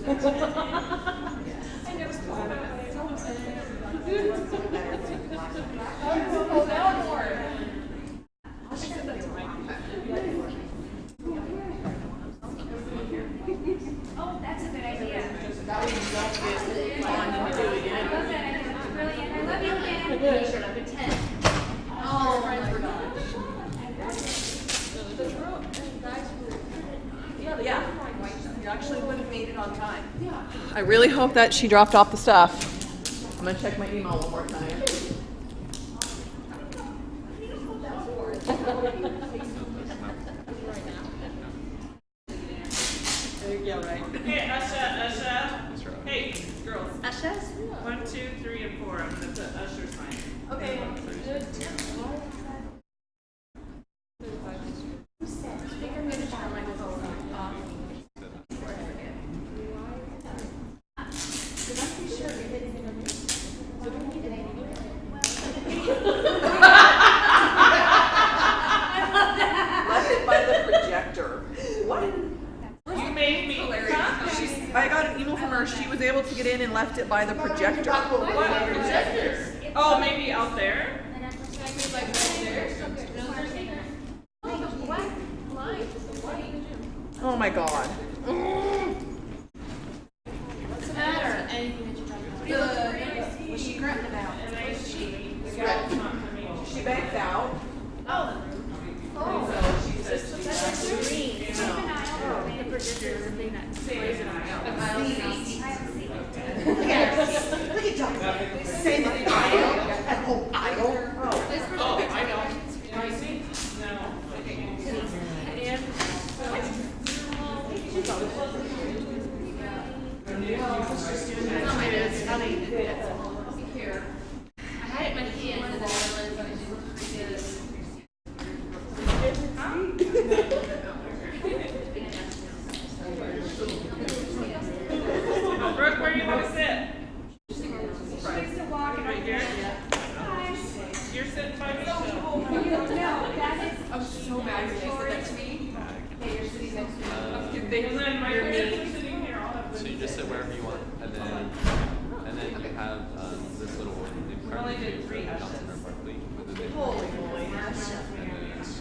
Oh, that's a good idea. That way you don't get on to do it again. I love that idea. It's brilliant. I love you, Dan. You showed up at 10. Oh my gosh. Yeah. You actually would have made it on time. I really hope that she dropped off the stuff. I'm gonna check my email one more time. Yeah, right. Hey, Usha. Hey, girls. Ashes? 1, 2, 3, and 4. I'm gonna put Usher's sign. Okay. Left it by the projector. What? You made me. I got an email from her. She was able to get in and left it by the projector. What projector? Oh, maybe out there? Oh my god. What's the matter? Anything that you're talking about? Was she grunting about? She backed out. Oh. So she's just Keep an eye out for the projector thing that plays in our house. Look at John. Say the aisle. That whole aisle. Oh, I know. Pricing? No. Here. I had it in my hand and then I realized I Brooke, where are you gonna sit? She needs to walk and Right here? Hi. You're sitting by me. No, that is. I'm so mad you said that to me. Okay, you're sitting next to me. And then my kids are sitting here. I'll have So you just sit wherever you want, and then you have this little card only that did you 3 use for Ushes. Johnson or Barkley with the name. holy moly. And then it's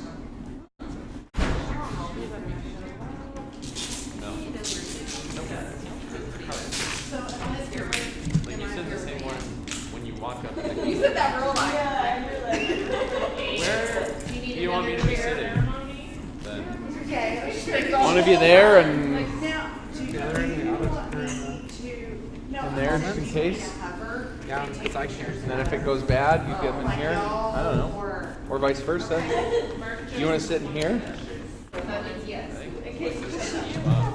no. Like you said the same one when you walk up. Like, You said that real loud. where do you want me to be sitting? Then One of you there and Now, do you want me to? No. in there just in case. Yeah, it's like here. And then if it goes bad, you get them in here. I don't know. Or vice versa. You want to sit in here?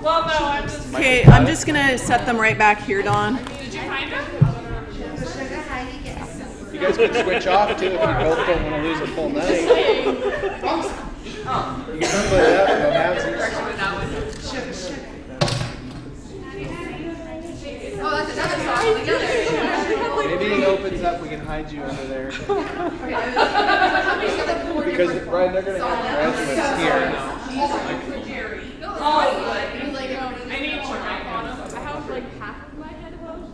Well, no, I'm just. Okay, I'm just gonna set them right back here, Dawn. Did you find them? You guys can switch off too if you both don't want to lose a full night. You can split it up and go halvesies. Oh, that's another song together. Maybe it opens up, we can hide you under there. Because right, they're gonna have graduates here. I need to write on them. I have like half of my head closed.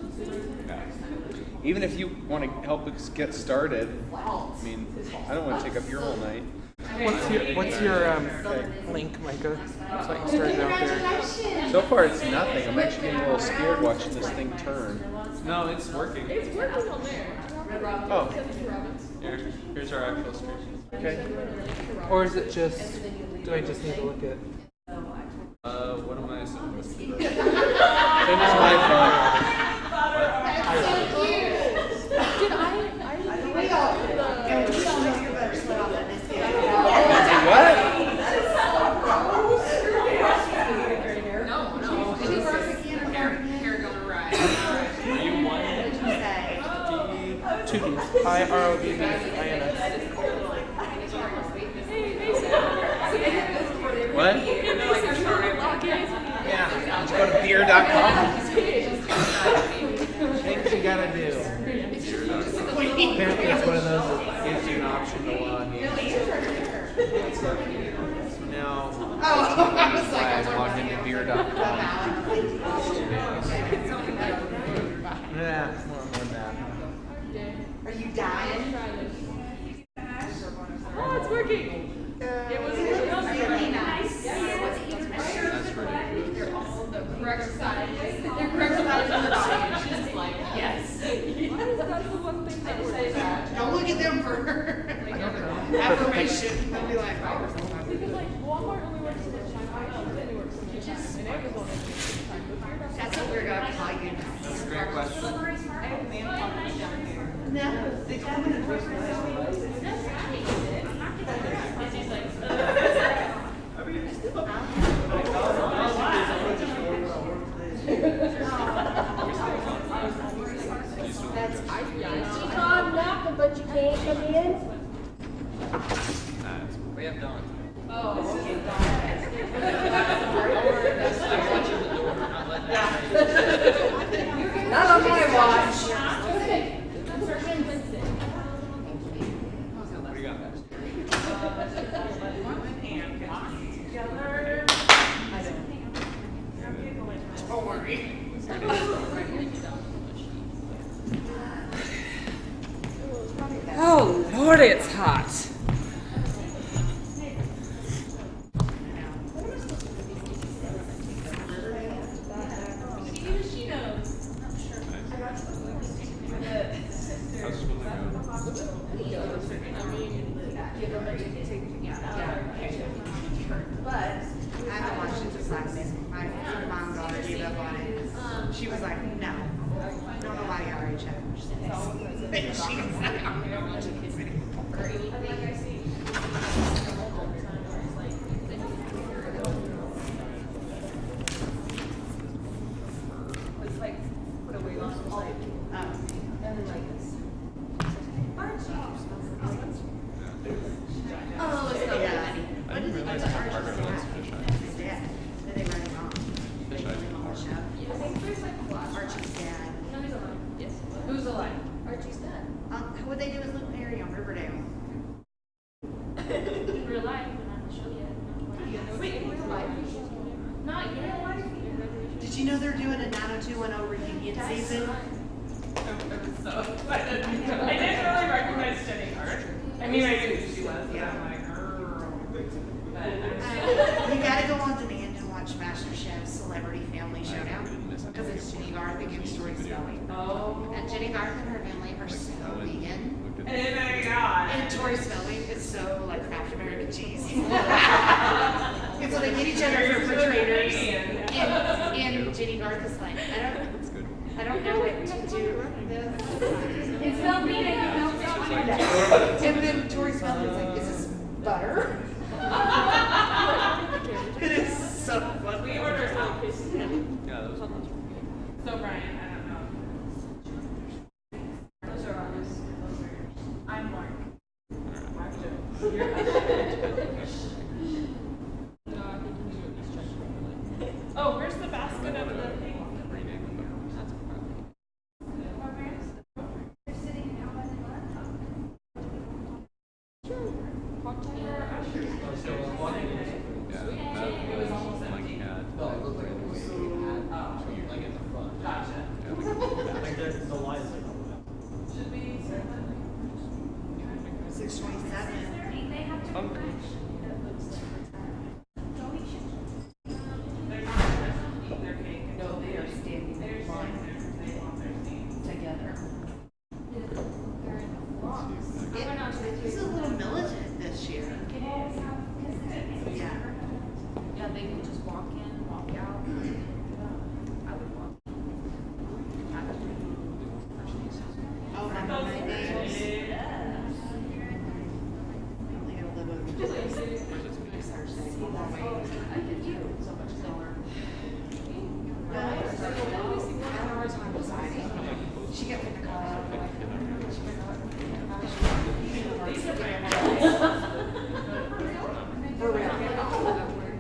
Even if you want to help us get started, I mean, I don't want to take up your whole night. What's your link, Micah? So I can start it out there. So far, it's nothing. I'm actually getting a little scared watching this thing turn. No, it's working. It's working on there. Oh, here's our actual screen. Okay. Or is it just? Do I just need to look at? What am I assuming? Same as my phone. What? Are you one? Two D's. IROVVINS. What? Yeah. Let's go to beer.com. Things you gotta do. Apparently it's one of those that gives you an option to log in. So now I logged into beer.com. We have Dawn. Not on my watch. What do you got? Don't worry. Oh, Lord, it's hot. How's school going? But I haven't watched it this last season. My mom daughter gave up on it. She was like, no, don't know why RHM. And she's like, I'm gonna watch it. Oh, it's so funny. I didn't realize how hard it was to fish His dad. Then they run him off. They Fish run eye him on the show. Archie's dad. Who's alive? What'd they do with Luke Perry on Riverdale? In real life, but not the show yet. Wait, in real life? Not yet. Did you know they're doing a 90210 reunion season? I didn't really recognize Jenny Hart. I mean, I knew who she was, but I'm like, You gotta go on demand and watch MasterChef Celebrity Family Showdown. Because it's Jenny Garth against Tori Spelling. oh. And Jenny Garth and her family are so vegan. Looked at And my God. And Tori Spelling is so like Kraft American cheese. And so they get each other as refrigerators. And Jenny Garth is like, That's good. I don't know what to do. It's spelled mean and you know it's not like that. And then Tori Spelling is like, is this butter? It is so funny. We ordered out. Yeah, that was fun. So Brian, I don't know. Those are ours. Those are yours. I'm Mark. Mark Jones. You're Oh, where's the basket of the thing? Yeah, that was like had. Gotcha. Should we serve them? 627. They have to Fun. refresh. They're not supposed to eat their cake. No, they are standing They're in sitting line there because they want their seat. together. They're in the vlogs. I went on to He's a little militant this year. Yeah. Yeah, they can just walk in, walk out. I would walk. Oh, my God. Yeah. Only gotta live over just I did too. So much slower. She kept in the car. For real.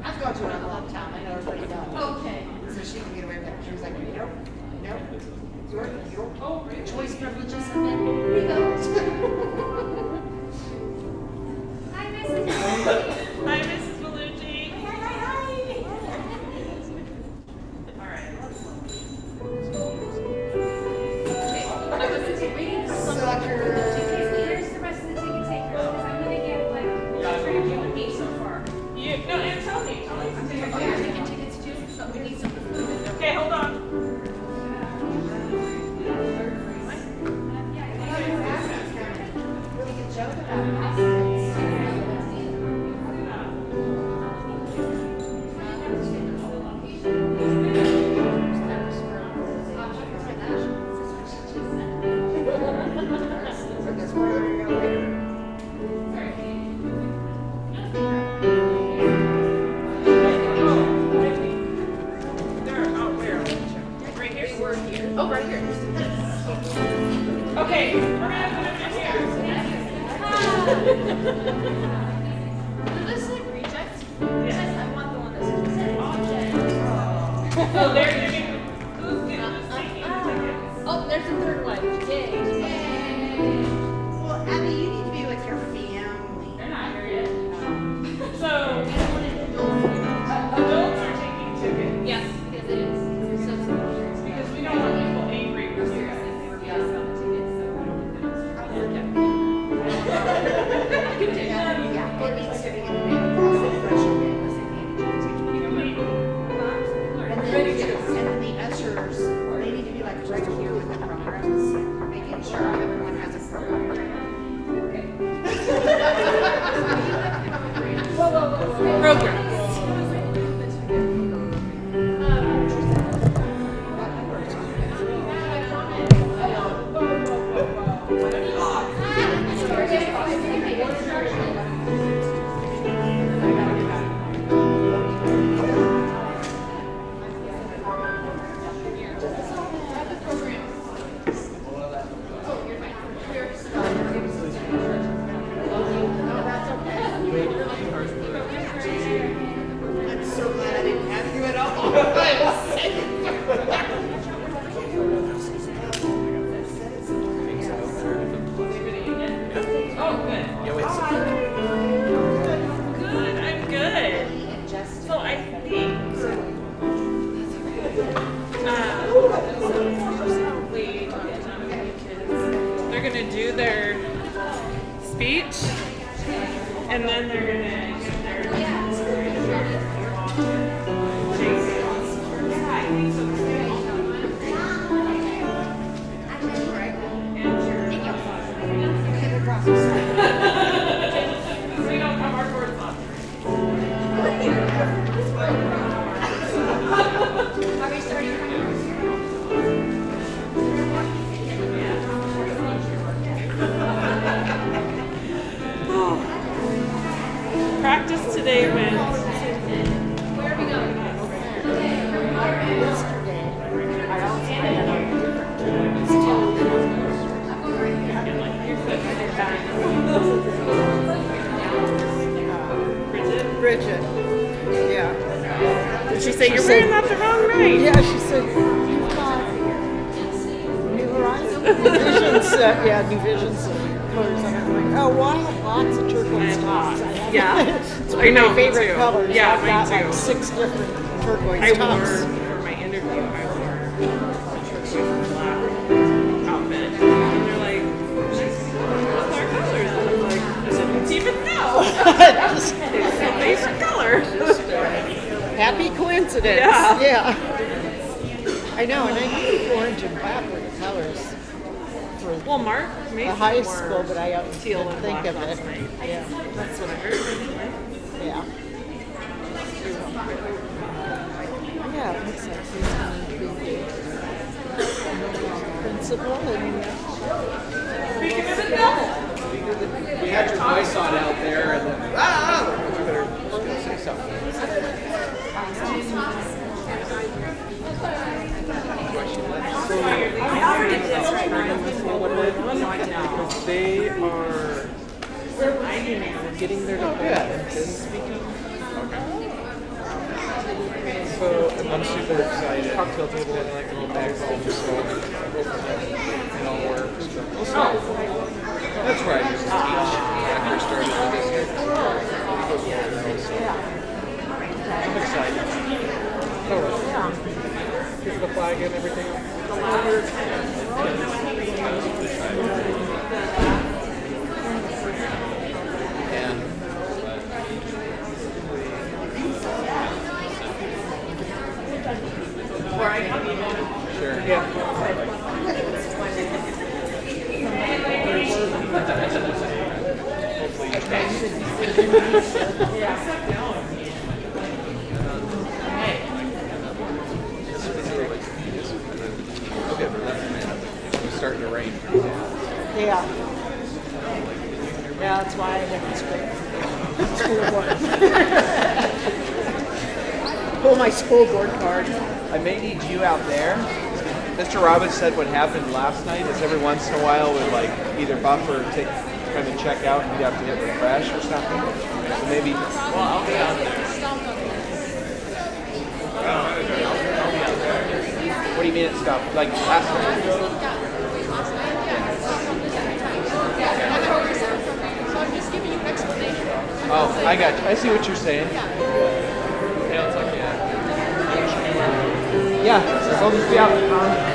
I've gone to her a long time. I know her pretty well. Okay. So she can get away with it. She was like, nope, nope. Your choice privileges have been revoked. Hi, Mrs. Hi, Mrs. Bellucci. All right. I was waiting for someone. Sucker. Where's the rest of the ticket takers? Because I'm gonna get like 3 of you and me so far. You, no, and Tony. Tony's taking Oh, you're taking tickets too? So we need some food. Okay, hold on. So they're giving, who's taking tickets? Oh, there's a third one. Yay. Well, Abby, you need to be with your family. They're not here yet. So, adults are taking tickets. Yes, because it is. So Because we don't want people angry with you guys. Yeah, it needs to be in the freshman game, because they need to do and then the ushers, they need to be like right here with the programs, making sure everyone has a program. Programs. I'm so glad I didn't have you at all. Oh, good. Good, I'm good. So I think, they're gonna do their speech, and then they're gonna get their we don't have our board sponsor. Are we starting? Practice today went. Where are we going? Bridget. Yeah. Did she say you're wearing that the wrong night? Yeah, she said, you've got New Horizons, New Visions, New Visions colors. And I'm like, oh, well, I have lots of turquoise tops. Yeah. It's I one of know, my me favorite too. colors. Yeah, I've mine got too. like 6 different turquoise I tops. wore, for my interview, I wore a turquoise and black outfit. And they're like, she's what's our colors? And I'm like, I didn't even know. It's a basic color. Happy coincidence. Yeah. Yeah. I know, and I knew orange and black were the colors for Well, Mark made the high some school, but I teal didn't and think black of last it. night. Yeah. That's what I heard. Yeah. Yeah, it looks like he's going to be principal and Speaking of the devil. You had your voice on out there, and then you better say something. Because they are getting their development in speaking. So I'm super excited. Cocktail table and like a little back home, so it all works. But we'll see. That's where I used to teach when I first started in the district. I'm excited. Totally. Here's the flag and everything. Sure. It's starting to rain. yeah. Yeah, that's why I went to school board. Pull my school board card. I may need you out there. Mr. Robbins said what happened last night is every once in a while would like either buffer or take kind of check out and you'd have to hit refresh or something. So maybe. Well, I'll be out there. 30-minute stuff, like last night. So I'm just giving you an explanation. Oh, I got you. I see what you're saying. Yeah, it's like, Yeah, I'll just be out in town.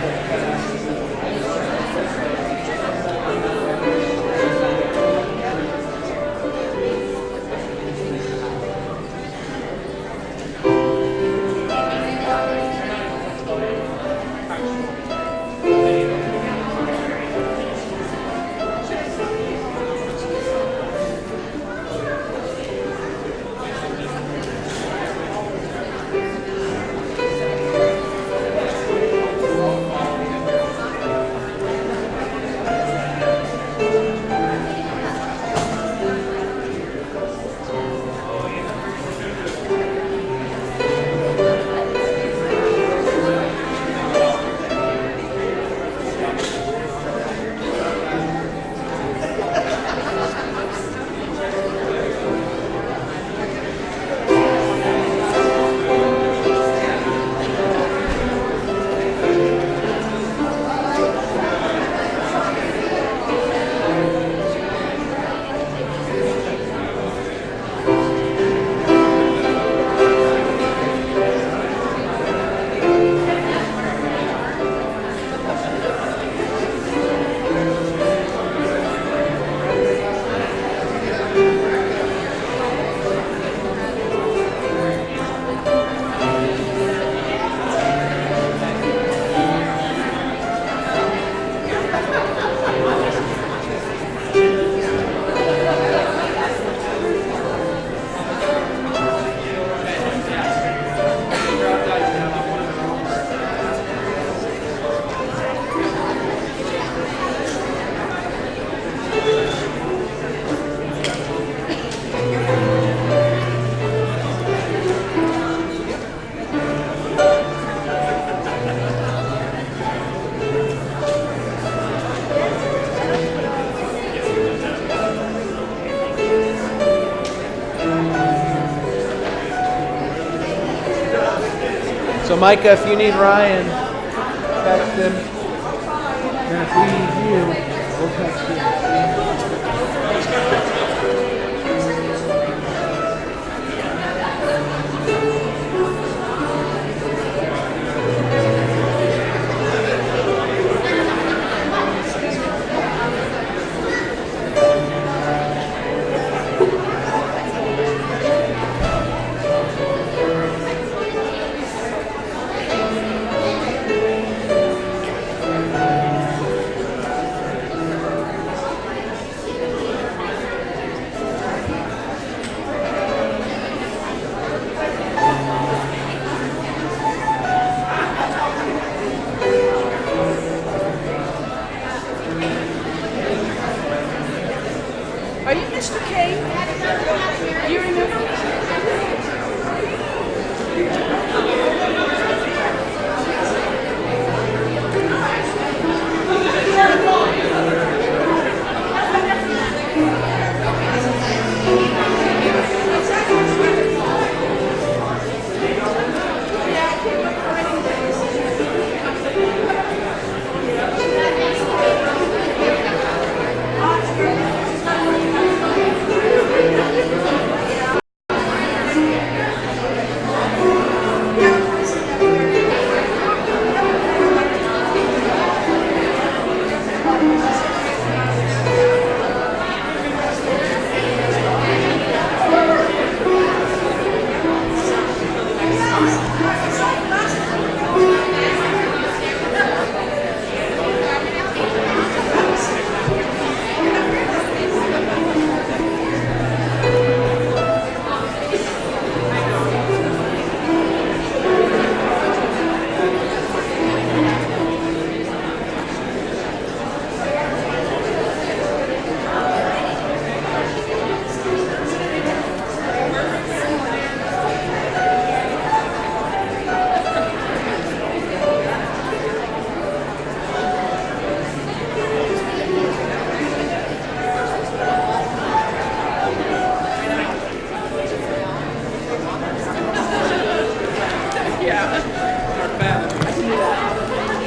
So Micah, if you need Ryan, text him. and if we need you, we'll text you. Are you Mr. K? Do you remember? Yeah. Our fat.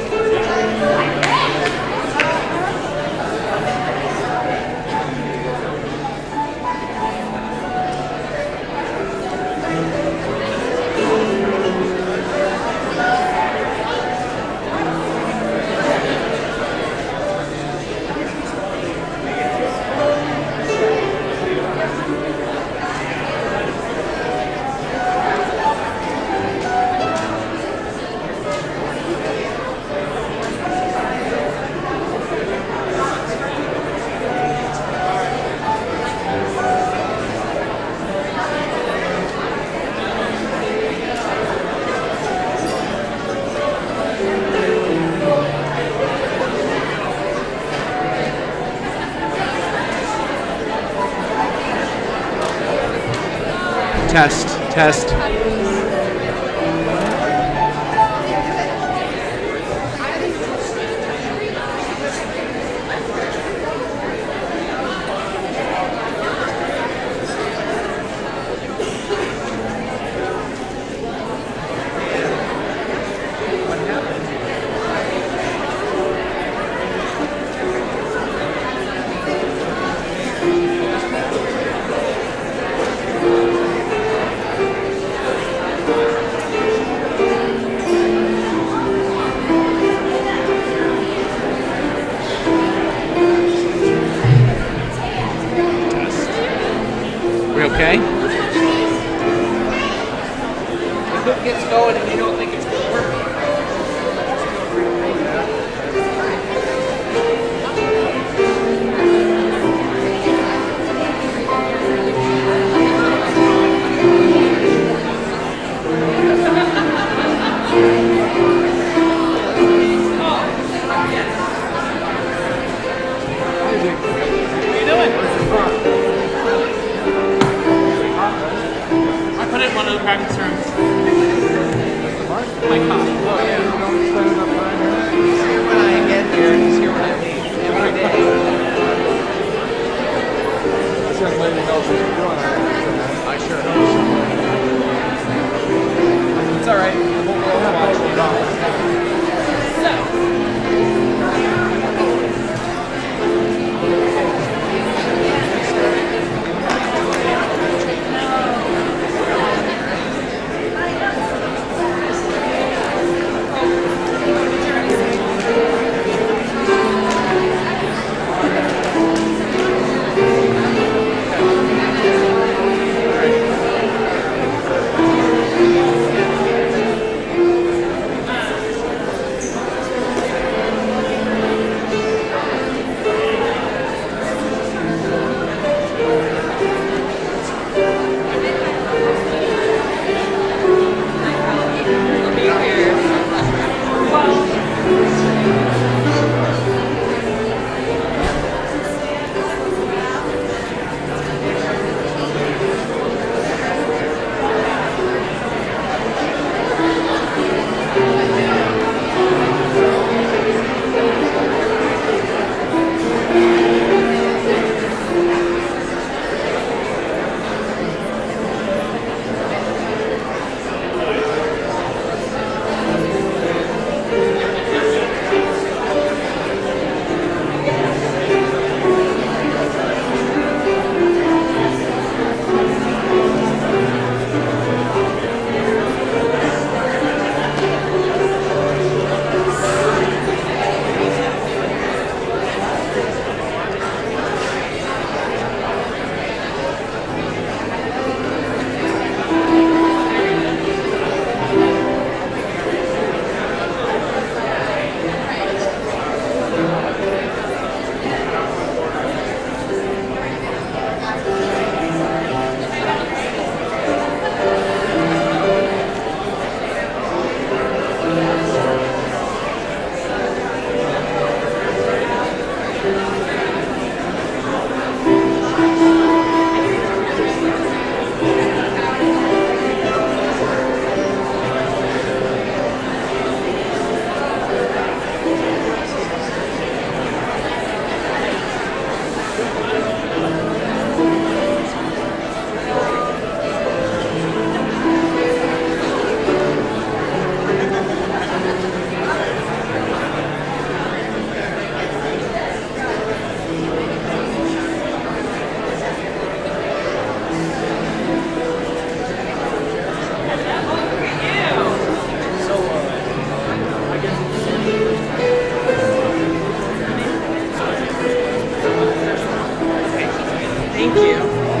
Test, test. We okay? If it gets going and you don't think it's going to work. I put it in one of the practice rooms. My cop. Oh, yeah. He's here when I get here, he's here when I leave. Every day. This young lady knows what you're doing. I sure hope so. It's alright. We'll watch it off.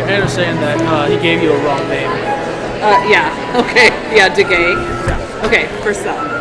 Ed was saying that he gave you a wrong name. Yeah. Okay. Yeah, DeGay. Okay, first up.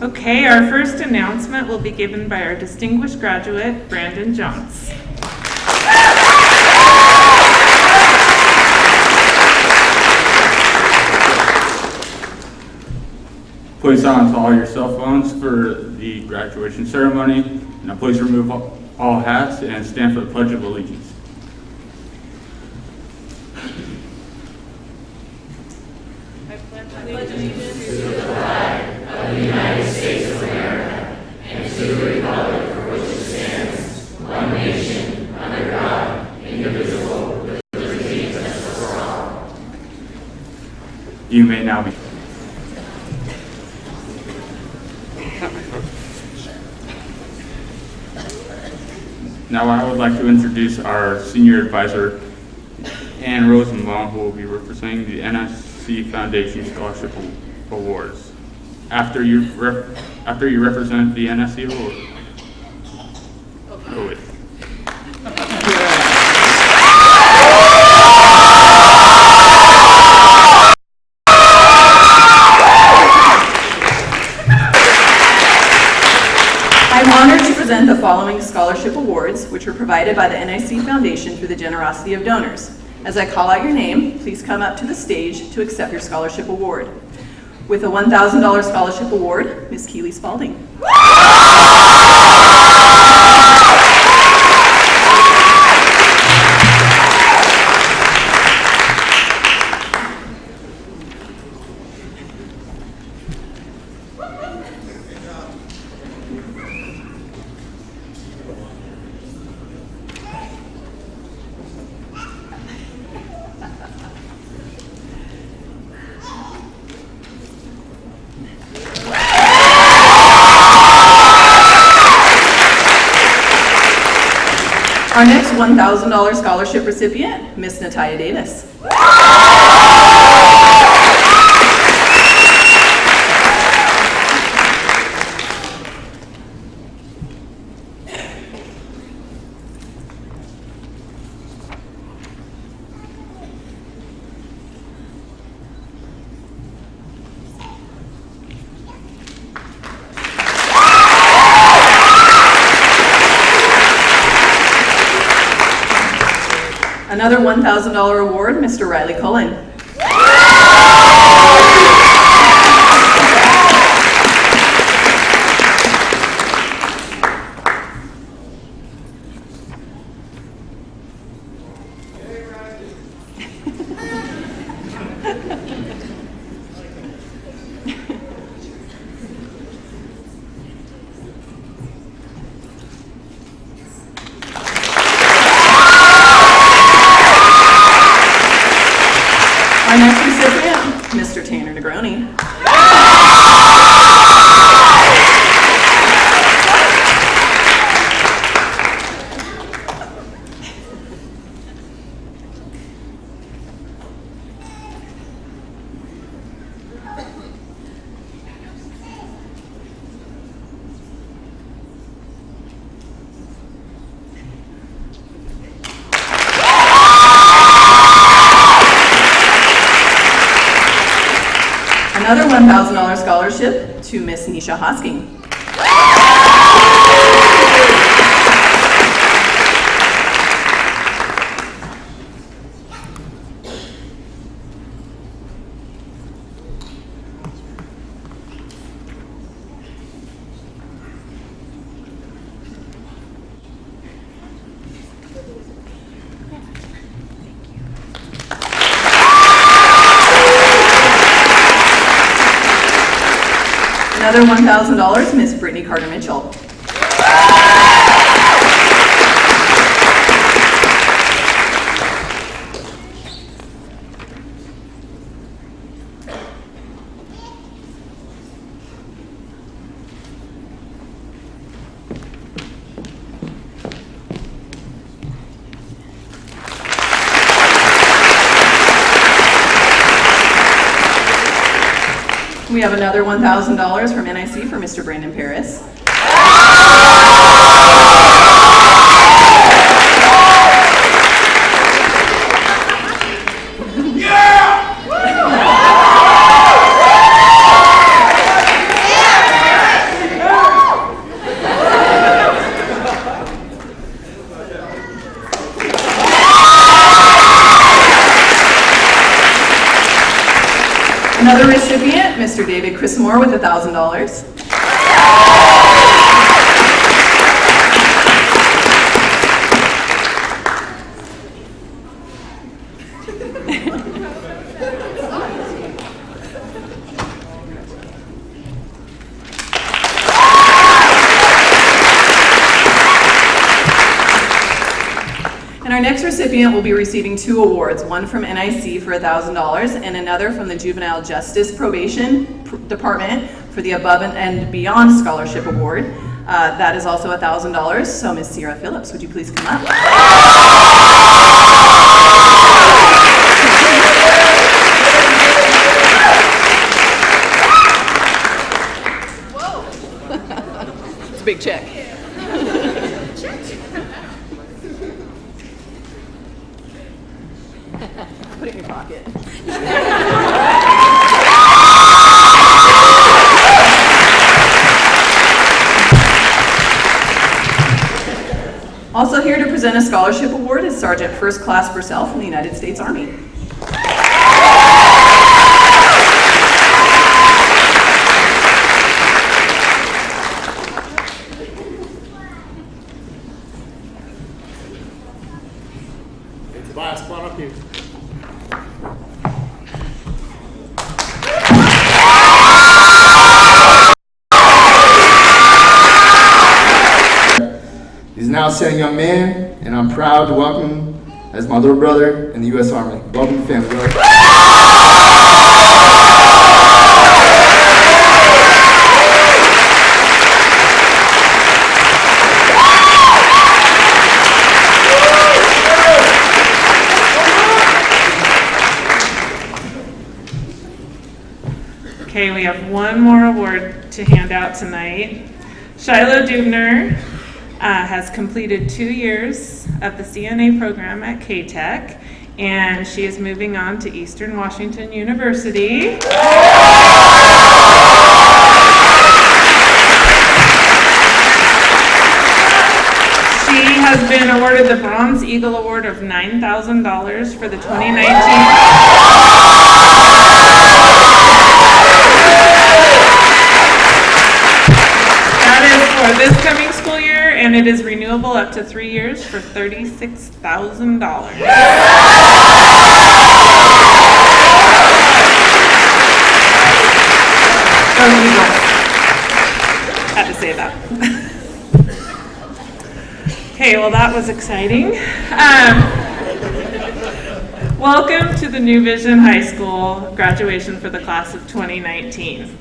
Okay, our first announcement will be given by our distinguished graduate, Brandon Jones. Please silence all your cell phones for the graduation ceremony. Now please remove all hats and stand for the Pledge of Allegiance. You may now be. Now I would like to introduce our senior advisor, Ann Rosenbaum, who will be representing the NSC Foundation Scholarship Awards. After you represent the NSC Award. Oh, wait. I'm honored to present the following scholarship awards, which were provided by the NIC Foundation through the generosity of donors. As I call out your name, please come up to the stage to accept your scholarship award. With a $1,000 scholarship award, Ms. Keely Spalding. Our next $1,000 scholarship recipient, Miss Natalia Davis. Another $1,000 award, Mr. Riley Cullen. Our next recipient, Mr. Tanner Negroni. Another $1,000 scholarship to Miss Nisha Hosking. Another $1,000, Miss Brittany Carter Mitchell. We have another $1,000 from NIC for Mr. Brandon Paris. Mr. David Chrismore with $1,000. And our next recipient will be receiving 2 awards, one from NIC for $1,000 and another from the Juvenile Justice Probation Department for the Above and Beyond Scholarship Award. That is also $1,000. So Ms. Sierra Phillips, would you please come up? Whoa. It's a big check. Put it in your pocket. Also here to present a scholarship award is Sergeant First Class Purcell from the United States Army. Tobias, come on up here. He's now a outstanding young man, and I'm proud to welcome him as my little brother in the U.S. Army. Welcome to the family, brother. Okay, we have one more award to hand out tonight. Shiloh Dubner has completed 2 years of the CNA program at K-Tech, and she is moving on to Eastern Washington University. She has been awarded the Bronze Eagle Award of $9,000 for the 2019. For this coming school year, and it is renewable up to 3 years for $36,000. Had to say that. Okay, well that was exciting. Welcome to the New Vision High School graduation for the class of 2019.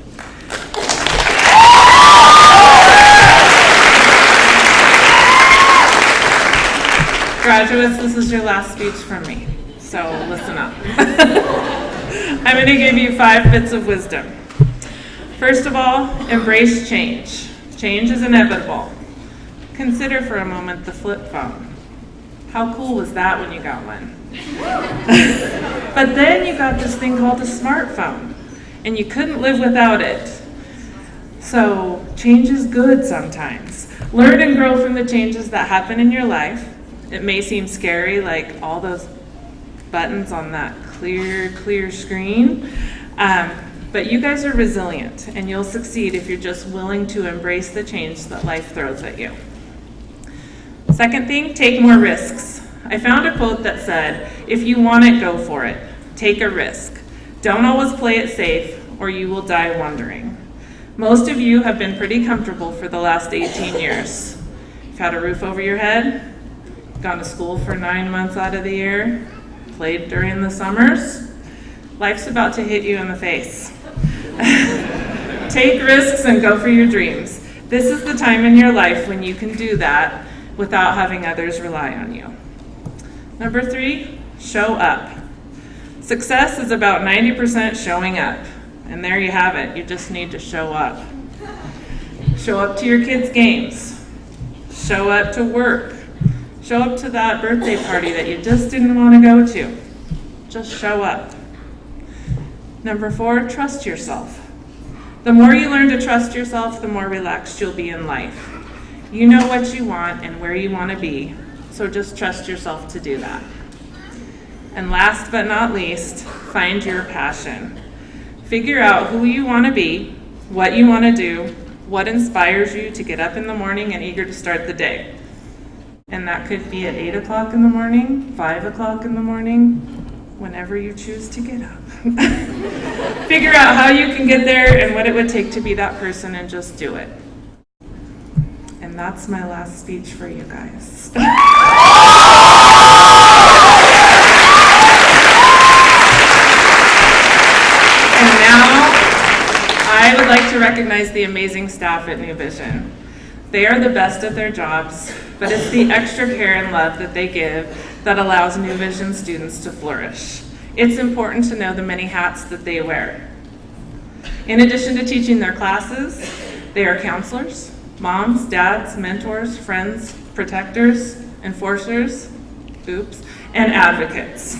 Graduates, this is your last speech from me, so listen up. I'm going to give you 5 bits of wisdom. First of all, embrace change. Change is inevitable. Consider for a moment the flip phone. How cool was that when you got one? But then you got this thing called a smartphone, and you couldn't live without it. So change is good sometimes. Learn and grow from the changes that happen in your life. It may seem scary, like all those buttons on that clear screen, but you guys are resilient, and you'll succeed if you're just willing to embrace the change that life throws at you. Second thing, take more risks. I found a quote that said, if you want it, go for it. Take a risk. Don't always play it safe, or you will die wondering. Most of you have been pretty comfortable for the last 18 years. You've had a roof over your head, gone to school for 9 months out of the year, played during the summers. Life's about to hit you in the face. Take risks and go for your dreams. This is the time in your life when you can do that without having others rely on you. Number 3, show up. Success is about 90% showing up. And there you have it. You just need to show up. Show up to your kids' games. Show up to work. Show up to that birthday party that you just didn't want to go to. Just show up. Number 4, trust yourself. The more you learn to trust yourself, the more relaxed you'll be in life. You know what you want and where you want to be, so just trust yourself to do that. And last but not least, find your passion. Figure out who you want to be, what you want to do, what inspires you to get up in the morning and eager to start the day. And that could be at 8 o'clock in the morning, 5 o'clock in the morning, whenever you choose to get up. Figure out how you can get there and what it would take to be that person and just do it. And that's my last speech for you guys. And now, I would like to recognize the amazing staff at New Vision. They are the best at their jobs, but it's the extra care and love that they give that allows New Vision students to flourish. It's important to know the many hats that they wear. In addition to teaching their classes, they are counselors, moms, dads, mentors, friends, protectors, enforcers, and advocates.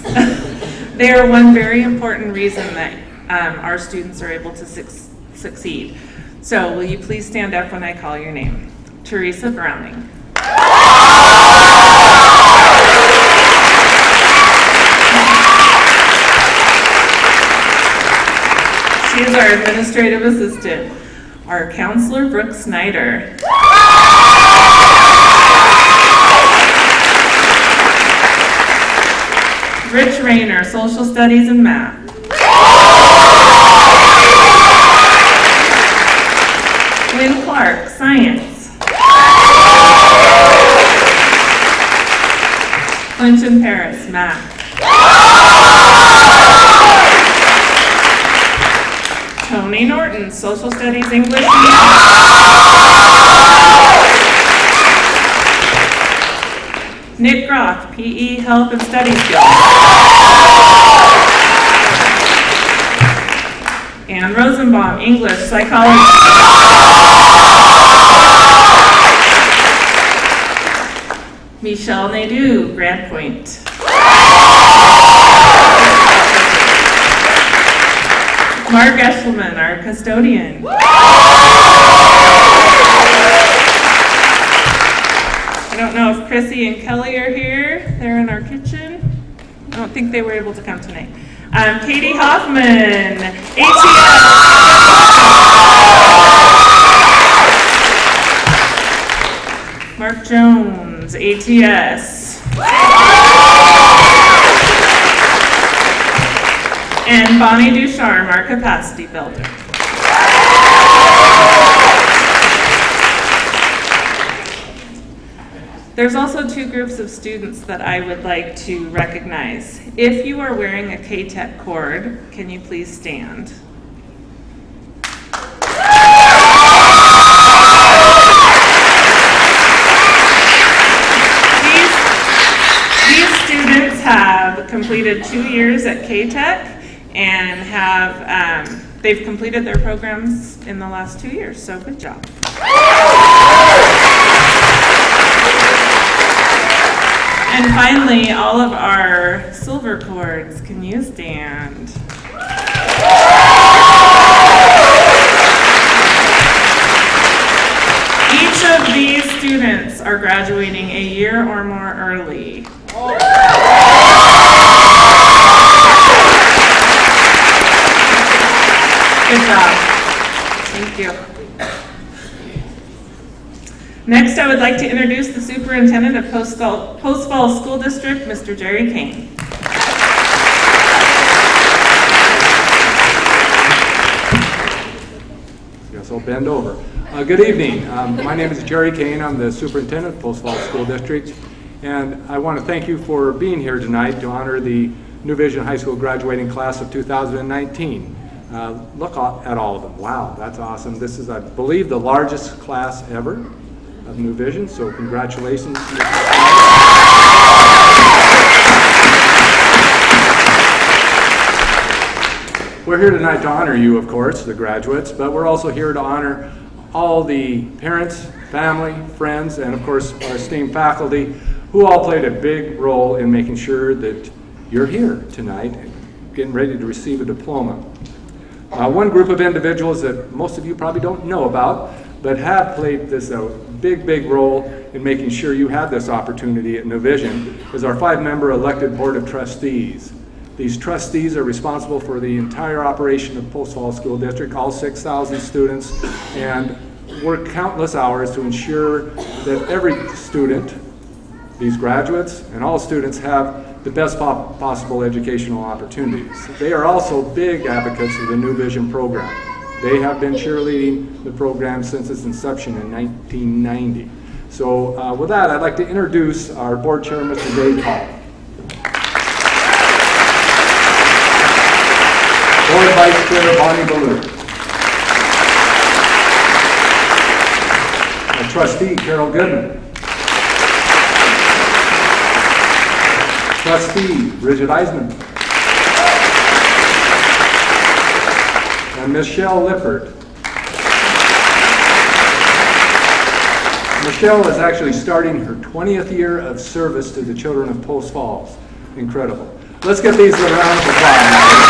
They are one very important reason that our students are able to succeed. So will you please stand up when I call your name? Teresa Browning. She is our administrative assistant. Our counselor, Brooke Snyder. Rich Rayner, social studies and math. Lynn Clark, science. Clinton Paris, math. Tony Norton, social studies, English, Nick Groff, PE, health and study skills. Ann Rosenbaum, English, psychology. Michelle Nadeau, Grad Point. Mark Eshelman, our custodian. I don't know if Chrissy and Kelly are here. They're in our kitchen. I don't think they were able to come tonight. Katie Hoffman, ATS. Mark Jones, ATS. And Bonnie Ducharme, our capacity builder. There's also two groups of students that I would like to recognize. If you are wearing a K-Tech cord, can you please stand? These students have completed 2 years at K-Tech and they've completed their programs in the last 2 years, so good job. And finally, all of our silver cords, can you stand? Each of these students are graduating a year or more early. Good job. Thank you. Next, I would like to introduce the superintendent of Post Falls School District, Mr. Jerry Kane. Guess I'll bend over. Good evening. My name is Jerry Kane. I'm the superintendent of Post Falls School District, and I want to thank you for being here tonight to honor the New Vision High School graduating class of 2019. Look at all of them. Wow, that's awesome. This is, I believe, the largest class ever of New Vision, so congratulations. We're here tonight to honor you, of course, the graduates, but we're also here to honor all the parents, family, friends, and of course our esteemed faculty who all played a big role in making sure that you're here tonight getting ready to receive a diploma. One group of individuals that most of you probably don't know about, but have played this big role in making sure you had this opportunity at New Vision, is our 5-member elected Board of Trustees. These trustees are responsible for the entire operation of Post Falls School District, all 6,000 students, and work countless hours to ensure that every student, these graduates, and all students have the best possible educational opportunities. They are also big advocates of the New Vision program. They have been cheerleading the program since its inception in 1990. So with that, I'd like to introduce our board chair, Mr. Dave Hall. Board Vice Chair Bonnie Ballou. And Trustee Carol Goodman. Trustee Bridget Eisman. And Michelle Lippert. Michelle is actually starting her 20th year of service to the children of Post Falls. Incredible. Let's get these with a round of applause.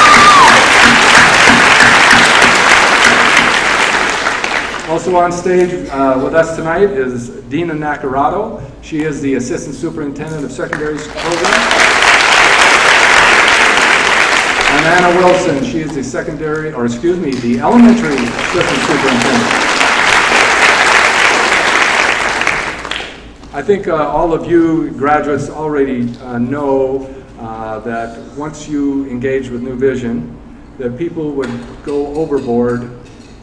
Also on stage with us tonight is Dina Nacarado. She is the Assistant Superintendent of Secondary Programs. And Anna Wilson, she is the Elementary Assistant Superintendent. I think all of you graduates already know that once you engage with New Vision, that people would go overboard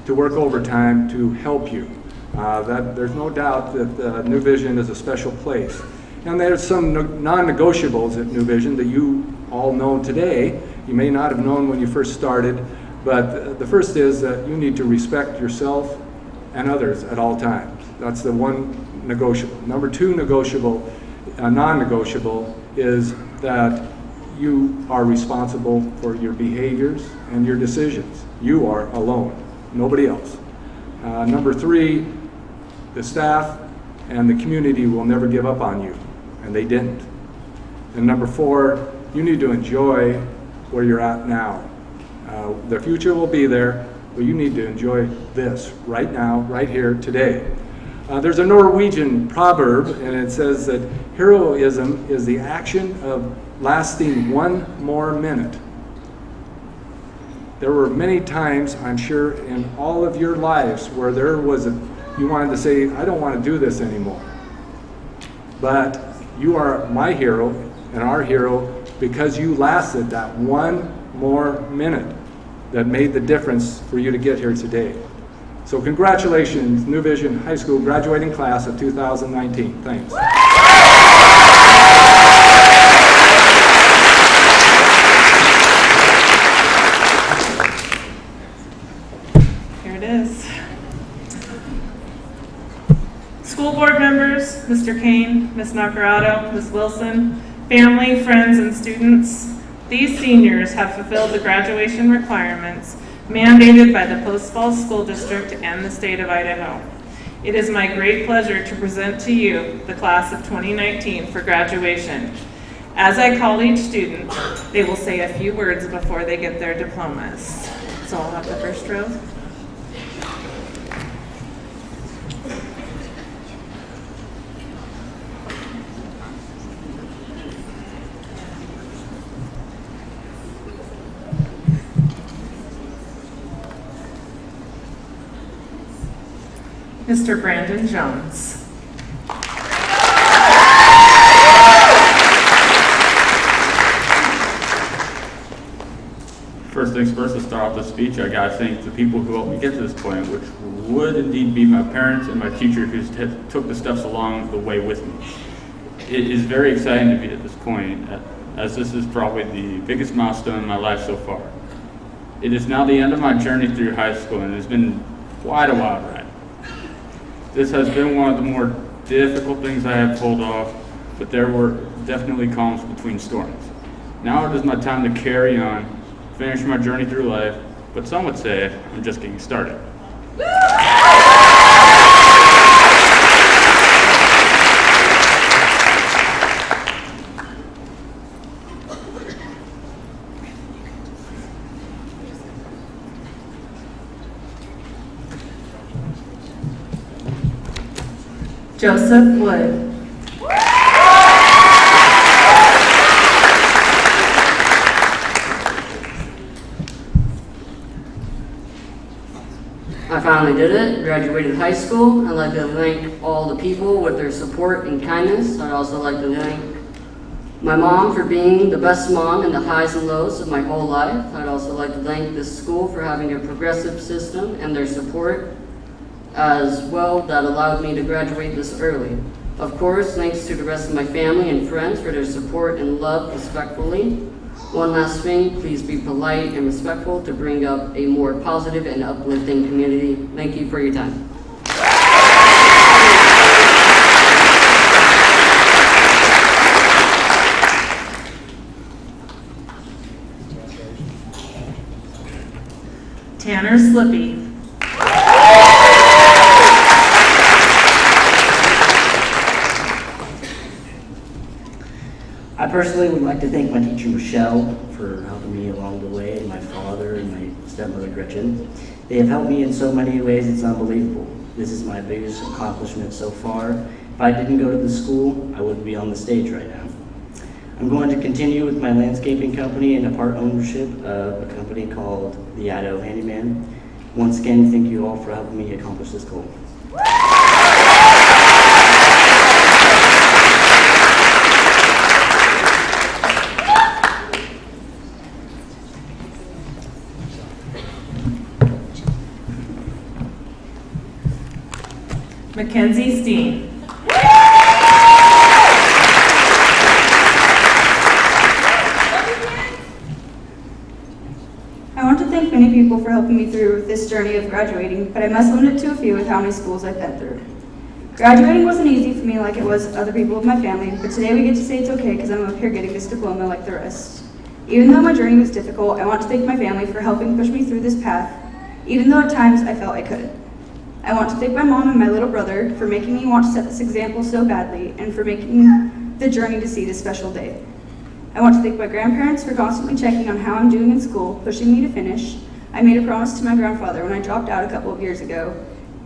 to work overtime to help you. There's no doubt that New Vision is a special place. And there's some non-negotiables at New Vision that you all know today. You may not have known when you first started, but the first is that you need to respect yourself and others at all times. That's the one negotiable. Number two negotiable, non-negotiable, is that you are responsible for your behaviors and your decisions. You are alone, nobody else. Number three, the staff and the community will never give up on you, and they didn't. And number four, you need to enjoy where you're at now. The future will be there, but you need to enjoy this right now, right here, today. There's a Norwegian proverb, and it says that heroism is the action of lasting one more minute. There were many times, I'm sure, in all of your lives where you wanted to say, I don't want to do this anymore. But you are my hero and our hero because you lasted that one more minute that made the difference for you to get here today. So congratulations, New Vision High School graduating class of 2019. Thanks. Here it is. School board members, Mr. Kane, Ms. Nacarado, Ms. Wilson, family, friends, and students, these seniors have fulfilled the graduation requirements mandated by the Post Falls School District and the state of Idaho. It is my great pleasure to present to you the class of 2019 for graduation. As I call each student, they will say a few words before they get their diplomas. So I'll have the first row. Mr. Brandon Jones. First things first, to start off the speech, I gotta thank the people who helped me get to this point, which would indeed be my parents and my teacher who took the steps along the way with me. It is very exciting to be at this point, as this is probably the biggest milestone in my life so far. It is now the end of my journey through high school, and it's been quite a wild ride. This has been one of the more difficult things I have pulled off, but there were definitely calms between storms. Now it is my time to carry on, finish my journey through life, but some would say I'm just getting started. Joseph Wood. finally did it, graduated high school. I'd like to thank all the people with their support and kindness. I'd also like to thank my mom for being the best mom in the highs and lows of my whole life. I'd also like to thank this school for having a progressive system and their support as well that allowed me to graduate this early. Of course, thanks to the rest of my family and friends for their support and love respectfully. One last thing, please be polite and respectful to bring up a more positive and uplifting community. Thank you for your time. Tanner Slippy. I personally would like to thank my teacher Michelle for helping me along the way, and my father and my stepmother Gretchen. They have helped me in so many ways, it's unbelievable. This is my biggest accomplishment so far. If I didn't go to the school, I wouldn't be on the stage right now. I'm going to continue with my landscaping company and a part ownership of a company called the Idaho Handyman. Once again, thank you all for helping me accomplish this goal. Mackenzie Steen. I want to thank many people for helping me through this journey of graduating, but I must limit it to a few with how many schools I've been through. Graduating wasn't easy for me like it was other people of my family, but today we get to say it's okay because I'm up here getting this diploma like the rest. Even though my journey was difficult, I want to thank my family for helping push me through this path, even though at times I felt I couldn't. I want to thank my mom and my little brother for making me want to set this example so badly and for making the journey to see this special day. I want to thank my grandparents for constantly checking on how I'm doing in school, pushing me to finish. I made a promise to my grandfather when I dropped out a couple of years ago,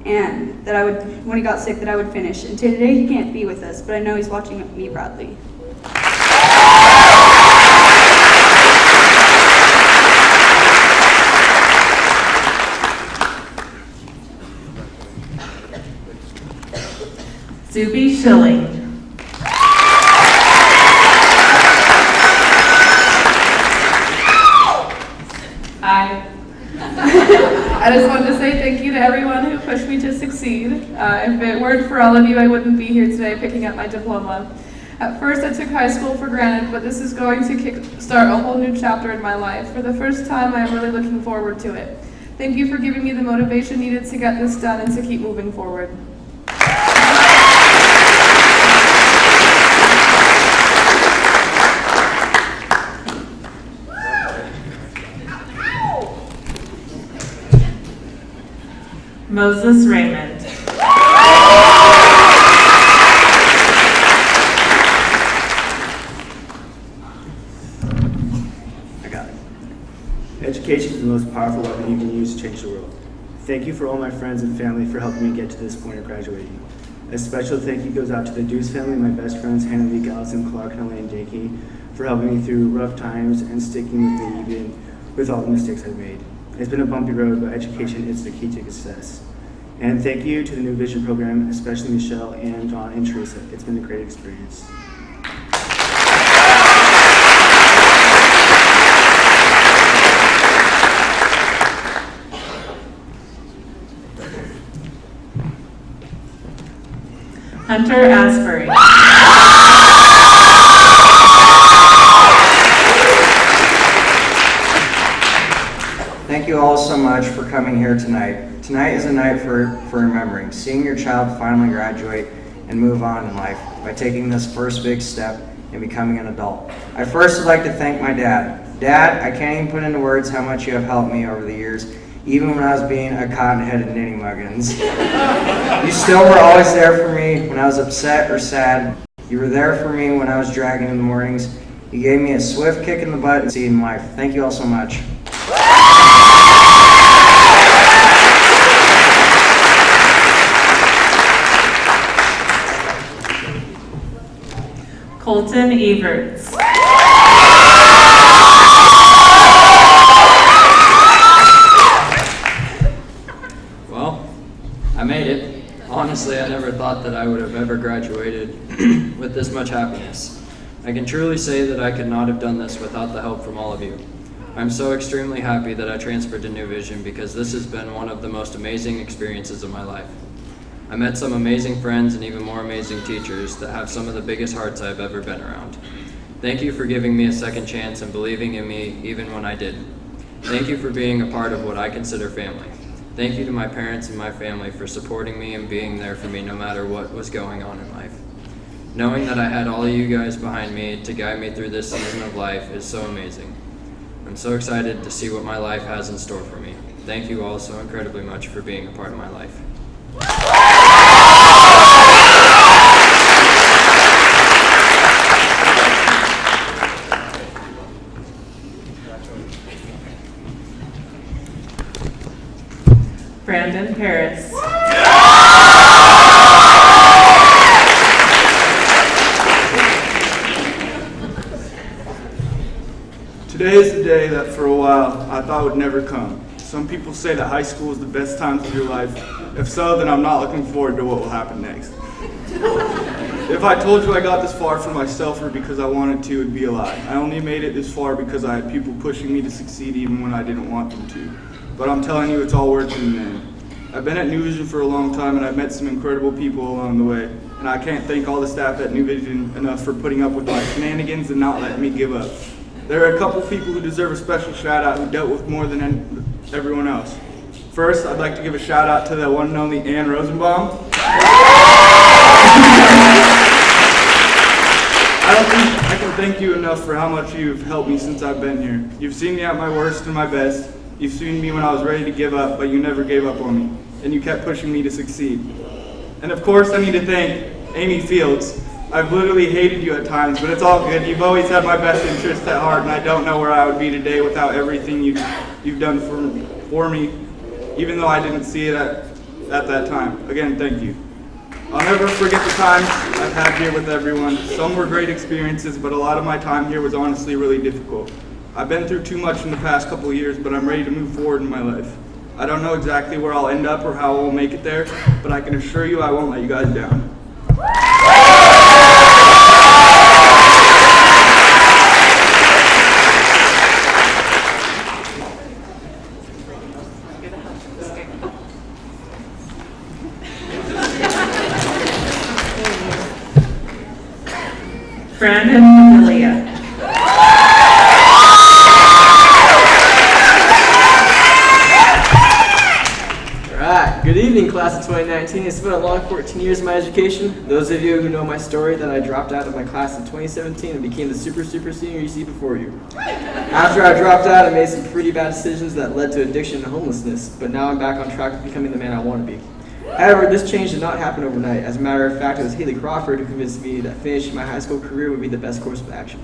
and that I would, when he got sick, that I would finish. And today he can't be with us, but I know he's watching me proudly. Zuby Schilling. Hi. I just wanted to say thank you to everyone who pushed me to succeed. If it weren't for all of you, I wouldn't be here today picking up my diploma. At first, I took high school for granted, but this is going to start a whole new chapter in my life. For the first time, I am really looking forward to it. Thank you for giving me the motivation needed to get this done and to keep moving forward. Moses Raymond. I got it. Education is the most powerful weapon you can use to change the world. Thank you for all my friends and family for helping me get to this point of graduating. A special thank you goes out to the Deuce family, my best friends Hannah Leek, Allison Clark, and Elaine Dakey, for helping me through rough times and sticking with me even with all the mistakes I've made. It's been a bumpy road, but education is the key to success. And thank you to the New Vision program, especially Michelle and John and Teresa. It's been a great experience. Hunter Asbury. Thank you all so much for coming here tonight. Tonight is a night for remembering, seeing your child finally graduate and move on in life by taking this first big step in becoming an adult. I first would like to thank my dad. Dad, I can't even put into words how much you have helped me over the years, even when I was being a cotton-headed knitting muggins. You still were always there for me when I was upset or sad. You were there for me when I was dragging in the mornings. You gave me a swift kick in the butt and see in life. Thank you all so much. Colton Everts. Well, Honestly, I never thought that I would have ever graduated with this much happiness. I can truly say that I could not have done this without the help from all of you. I'm so extremely happy that I transferred to New Vision because this has been one of the most amazing experiences of my life. I met some amazing friends and even more amazing teachers that have some of the biggest hearts I've ever been around. Thank you for giving me a second chance and believing in me even when I didn't. Thank you for being a part of what I consider family. Thank you to my parents and my family for supporting me and being there for me no matter what was going on in life. Knowing that I had all of you guys behind me to guide me through this season of life is so amazing. I'm so excited to see what my life has in store for me. Thank you all so incredibly much for being a part of my life. Brandon Paris. Today is the day that for a while I thought would never come. Some people say that high school is the best time of your life. If so, then I'm not looking forward to what will happen next. If I told you I got this far for myself or because I wanted to, it'd be a lie. I only made it this far because I had people pushing me to succeed even when I didn't want them to. But I'm telling you, it's all worth it in the end. I've been at New Vision for a long time and I've met some incredible people along the way. And I can't thank all the staff at New Vision enough for putting up with my shenanigans and not letting me give up. There are a couple people who deserve a special shout out who dealt with more than everyone else. First, I'd like to give a shout out to the one and only Ann Rosenbaum. I don't think I can thank you enough for how much you've helped me since I've been here. You've seen me at my worst and my best. You've seen me when I was ready to give up, but you never gave up on me. And you kept pushing me to succeed. And of course, I need to thank Amy Fields. I've literally hated you at times, but it's all good. You've always had my best interest at heart, and I don't know where I would be today without everything you've done for me, even though I didn't see it at that time. Again, thank you. I'll never forget the times I've had here with everyone. Some were great experiences, but a lot of my time here was honestly really difficult. I've been through too much in the past couple of years, but I'm ready to move forward in my life. I don't know exactly where I'll end up or how I'll make it there, but I can assure you I won't let you guys down. Brandon Padilla. Alright, good evening class of 2019. It's been a long 14 years of my education. Those of you who know my story, that I dropped out of my class in 2017 and became the super senior you see before you. After I dropped out, I made some pretty bad decisions that led to addiction and homelessness, but now I'm back on track to becoming the man I want to be. However, this change did not happen overnight. As a matter of fact, it was Haley Crawford who convinced me that finishing my high school career would be the best course of action.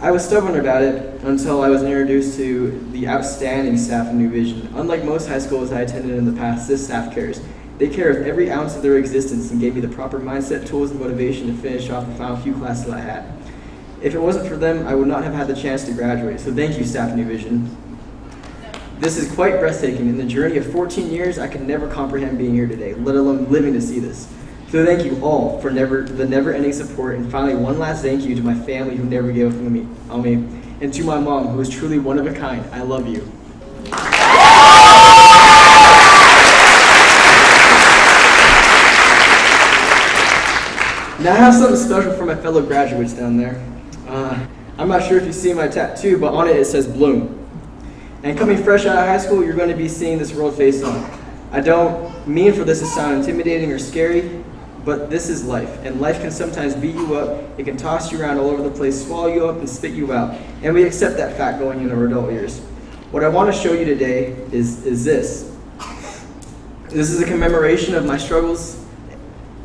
I was stubborn about it until I was introduced to the outstanding staff of New Vision. Unlike most high schools I attended in the past, this staff cares. They care with every ounce of their existence and gave me the proper mindset, tools, and motivation to finish off the final few classes I had. If it wasn't for them, I would not have had the chance to graduate, so thank you, staff of New Vision. This is quite breathtaking. In the journey of 14 years, I could never comprehend being here today, let alone living to see this. So thank you all for the never-ending support, and finally, one last thank you to my family who never gave up on me, and to my mom, who is truly one of a kind. I love you. Now I have something special for my fellow graduates down there. I'm not sure if you see my tattoo, but on it says Bloom. And coming fresh out of high school, you're going to be seeing this world face on. I don't mean for this to sound intimidating or scary, but this is life. And life can sometimes beat you up, it can toss you around all over the place, swallow you up, and spit you out. And we accept that fact going into our adult years. What I want to show you today is this. This is a commemoration of my struggles,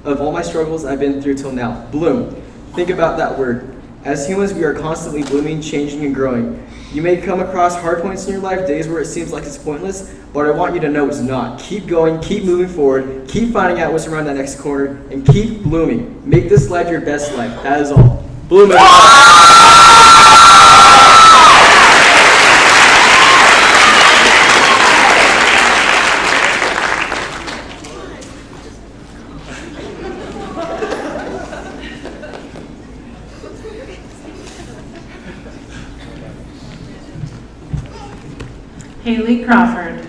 of all my struggles I've been through till now. Bloom. Think about that word. As humans, we are constantly blooming, changing, and growing. You may come across hard points in your life, days where it seems like it's pointless, but I want you to know it's not. Keep going, keep moving forward, keep finding out what's around that next corner, and keep blooming. Make this life your best life. That is all. Bloom it. Haley Crawford.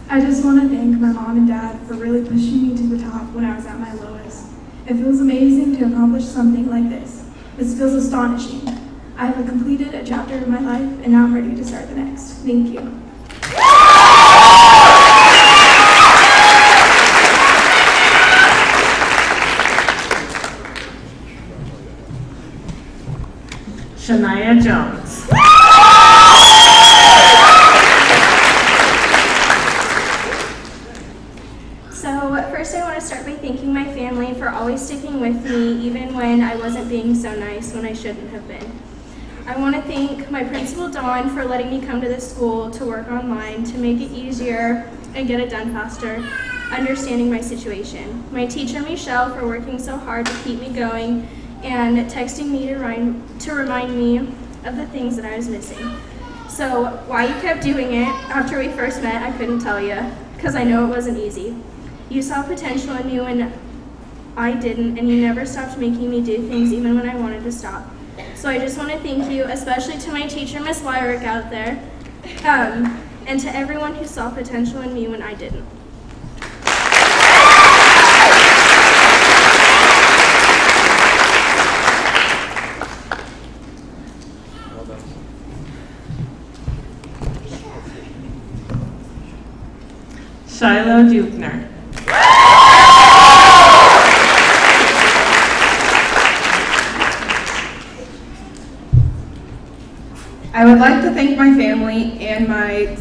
I just want to thank my mom and dad for really pushing me to the top when I was at my lowest. It feels amazing to accomplish something like this. This feels astonishing. I have completed a chapter of my life and now I'm ready to start the next. Thank you. Shania Jones. So first I want to start by thanking my family for always sticking with me even when I wasn't being so nice when I shouldn't have been. I want to thank my principal Dawn for letting me come to this school to work online to make it easier and get it done faster, understanding my situation. My teacher Michelle for working so hard to keep me going and texting me to remind me of the things that I was missing. So why you kept doing it after we first met, I couldn't tell you, because I know it wasn't easy. You saw potential in me when I didn't, and you never stopped making me do things even when I wanted to stop. So I just want to thank you, especially to my teacher, Miss Wyrick out there, and to everyone who saw potential in me when I didn't. Shiloh Dukner. I would like to thank my family and my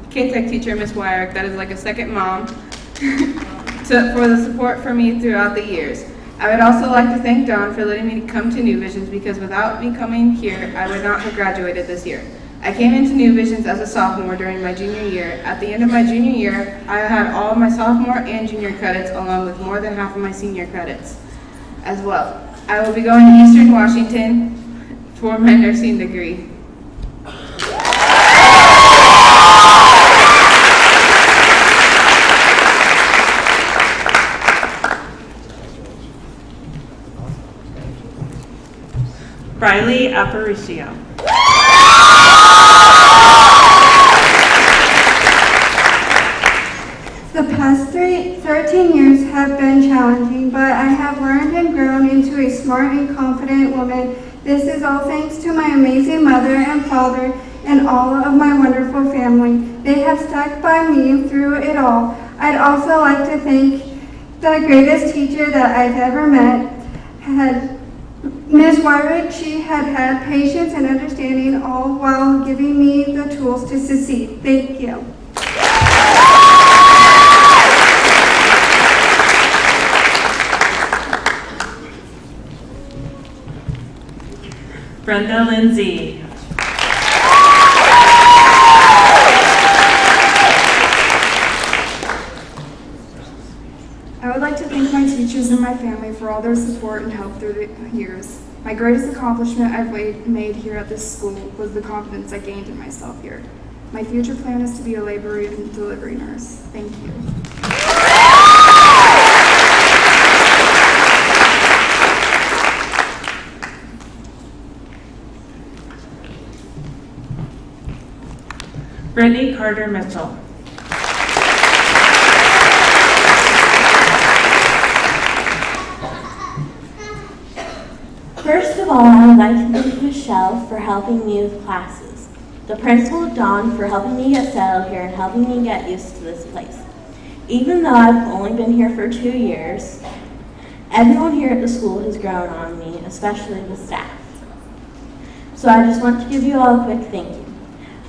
K-Tech teacher, Miss Wyrick, that is like a second mom, for the support for me throughout the years. I would also like to thank Dawn for letting me come to New Visions, because without me coming here, I would not have graduated this year. I came into New Visions as a sophomore during my junior year. At the end of my junior year, I had all of my sophomore and junior credits, along with more than half of my senior credits as well. I will be going to Eastern Washington for my nursing degree. Riley Aparicio. The past 13 years have been challenging, but I have learned and grown into a smart and confident woman. This is all thanks to my amazing mother and father and all of my wonderful family. They have stuck by me through it all. I'd also like to thank the greatest teacher that I've ever met, Ms. Wyrick. She had patience and understanding, all while giving me the tools to succeed. Thank you. Brenda Lindsay. I would like to thank my teachers and my family for all their support and help through the years. My greatest accomplishment I've made here at this school was the confidence I gained in myself here. My future plan is to be a labor and delivery nurse. Thank you. Brittany Carter Mitchell. First of all, I would like to thank Michelle for helping me with classes, the principal Dawn for helping me get settled here and helping me get used to this place. Even though I've only been here for 2 years, everyone here at the school has grown on me, especially the staff. So I just want to give you all a quick thank you.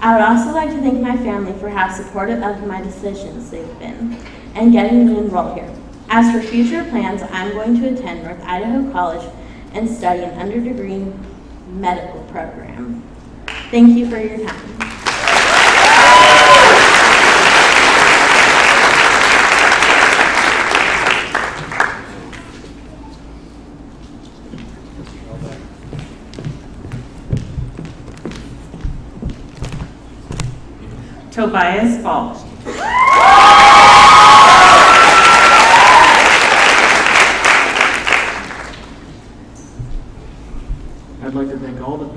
I would also like to thank my family for how supportive of my decisions they've been and getting me enrolled here. As for future plans, I'm going to attend North Idaho College and study an underdegree medical program. Thank you for your time. Tobias Balch.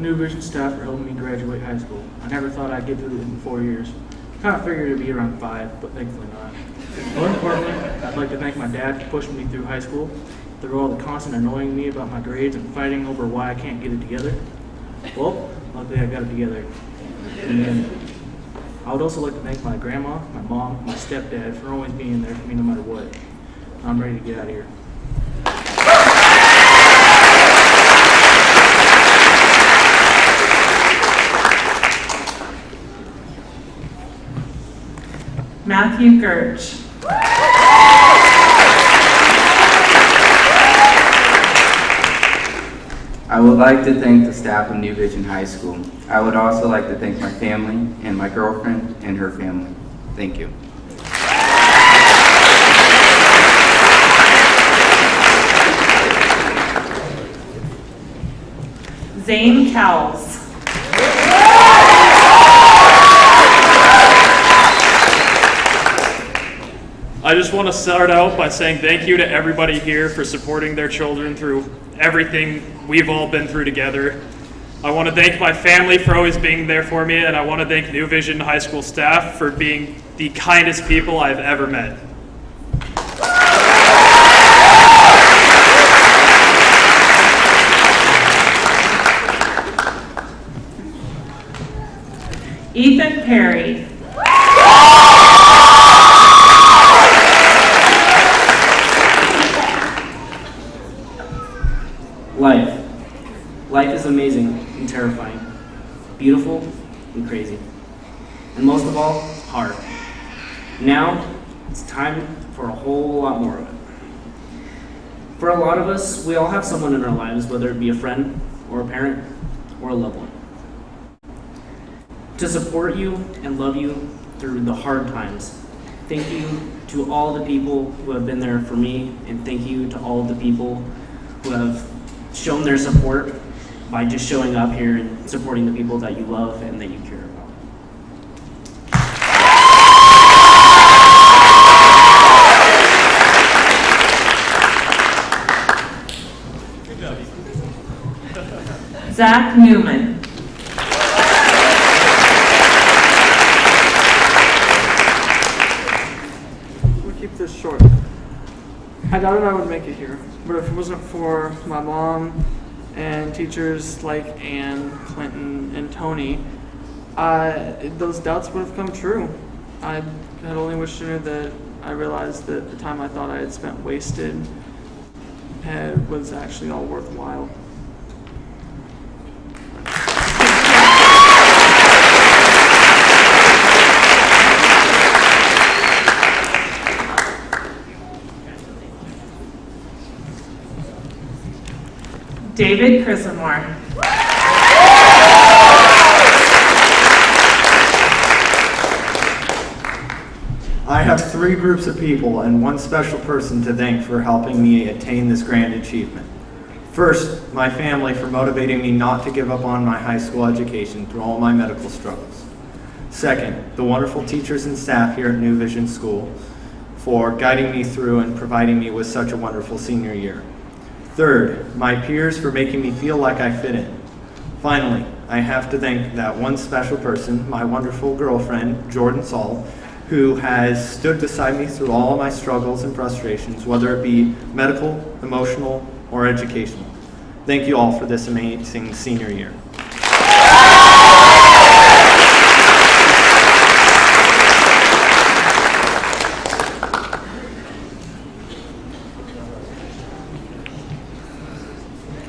New Vision staff for helping me graduate high school. I never thought I'd get through it in 4 years. Kind of figured it'd be around 5, but thankfully not. More importantly, I'd like to thank my dad for pushing me through high school, through all the constant annoying me about my grades and fighting over why I can't get it together. Well, luckily I got it together in the end. I would also like to thank my grandma, my mom, my stepdad for always being there for me no matter what. I'm ready to get out of here. Matthew Gertsch. I would like to thank the staff of New Vision High School. I would also like to thank my family and my girlfriend and her family. Thank you. Zane Cowles. I just want to start out by saying thank you to everybody here for supporting their children through everything we've all been through together. I want to thank my family for always being there for me, and I want to thank New Vision High School staff for being the kindest people I've ever met. Ethan Perry. Life is amazing and terrifying, beautiful and crazy, and most of all, hard. Now, it's time for a whole lot more of it. For a lot of us, we all have someone in our lives, whether it be a friend or a parent or a loved one, to support you and love you through the hard times. Thank you to all the people who have been there for me, and thank you to all of the people who have shown their support by just showing up here and supporting the people that you love and that you care about. Zach Newman. We'll keep this short. I doubted I would make it here, but if it wasn't for my mom and teachers like Ann, Clinton, and Tony, those doubts would have come true. I had only wished sooner that I realized that the time I thought I had spent wasted was actually all worthwhile. David Crismore. I have 3 groups of people and one special person to thank for helping me attain this grand achievement. First, my family for motivating me not to give up on my high school education through all my medical struggles. Second, the wonderful teachers and staff here at New Vision School for guiding me through and providing me with such a wonderful senior year. Third, my peers for making me feel like I fit in. Finally, I have to thank that one special person, my wonderful girlfriend, Jordan Saul, who has stood beside me through all my struggles and frustrations, whether it be medical, emotional, or educational. Thank you all for this amazing senior year.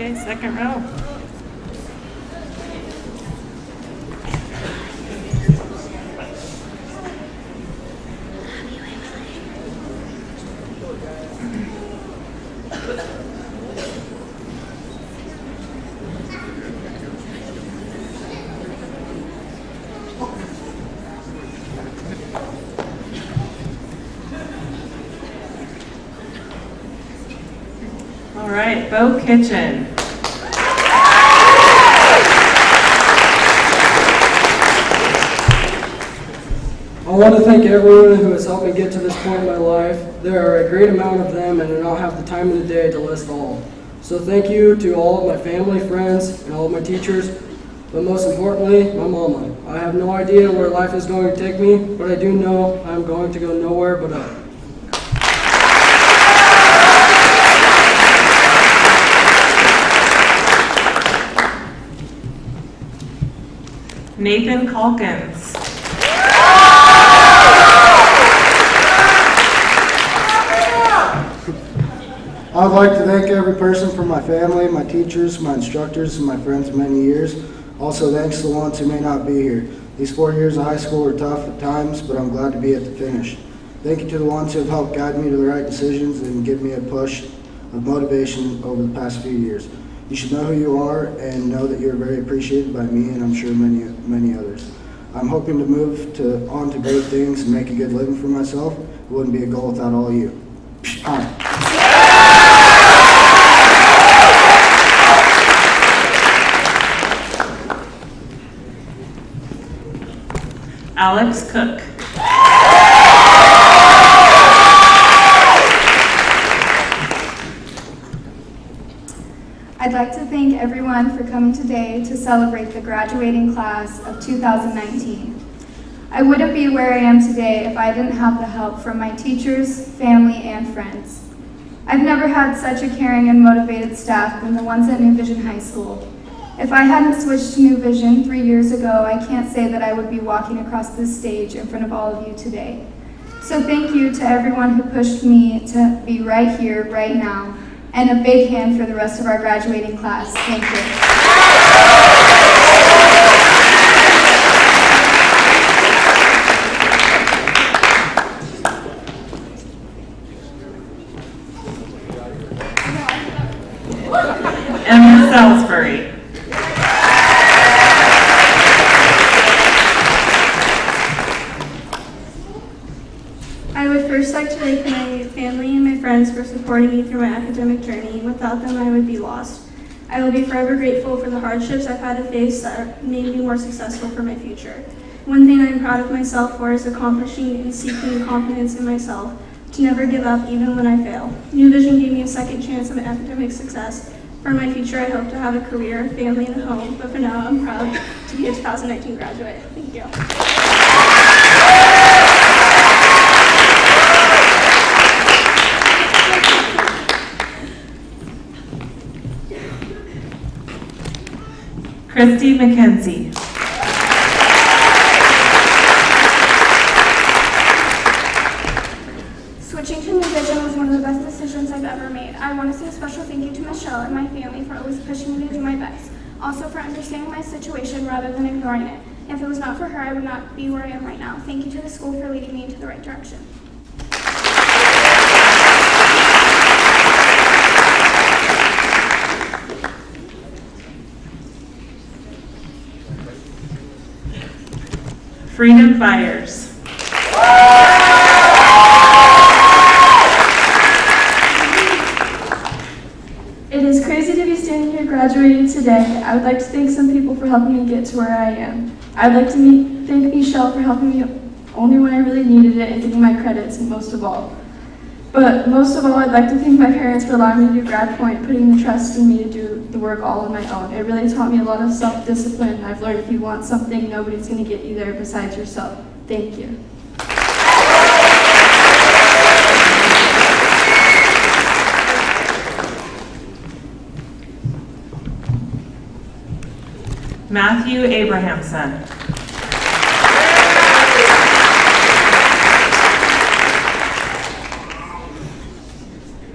Okay, second row. All right, Bo Kitchen. I want to thank everyone who has helped me get to this point in my life. There are a great amount of them, and I don't have the time in the day to list all. So thank you to all of my family, friends, and all of my teachers but most importantly, my mama. I have no idea where life is going to take me, but I do know I'm going to go nowhere but up. Nathan Calkins. I would like to thank every person from my family, my teachers, my instructors, and my friends of many years. Also, thanks to the ones who may not be here. These 4 years of high school were tough at times, but I'm glad to be at the finish. Thank you to the ones who have helped guide me to the right decisions and give me a push of motivation over the past few years. You should know who you are and know that you're very appreciated by me and I'm sure many others. I'm hoping to move on to great things and make a good living for myself. It wouldn't be a goal without all of you. Alex Cook. I'd like to thank everyone for coming today to celebrate the graduating class of 2019. I wouldn't be where I am today if I didn't have the help from my teachers, family, and friends. I've never had such a caring and motivated staff than the ones at New Vision High School. If I hadn't switched to New Vision 3 years ago, I can't say that I would be walking across this stage in front of all of you today. So thank you to everyone who pushed me to be right here, right now, and a big hand for the rest of our graduating class. Thank you. Emma Salisbury. I would first like to thank my family and my friends for supporting me through my academic journey. Without them, I would be lost. I will be forever grateful for the hardships I've had to face that made me more successful for my future. One thing I'm proud of myself for is accomplishing and seeking confidence in myself, to never give up even when I fail. New Vision gave me a second chance at academic success. For my future, I hope to have a career, family, and a home, but for now, I'm proud to be a 2019 graduate. Thank you. Christy McKenzie. Switching to New Vision was one of the best decisions I've ever made. I want to say a special thank you to Michelle and my family for always pushing me to do my best. Also for understanding my situation rather than ignoring it. If it was not for her, I would not be where I am right now. Thank you to the school for leading me into the right direction. Freedom Byers. It is crazy to be standing here graduating today. I would like to thank some people for helping me get to where I am. I'd like to thank Michelle for helping me only when I really needed it and giving my credits most of all. But most of all, I'd like to thank my parents for allowing me to do Grad Point, putting the trust in me to do the work all on my own. It really taught me a lot of self-discipline. I've learned if you want something, nobody's going to get you there besides yourself. Thank you. Matthew Abrahamson.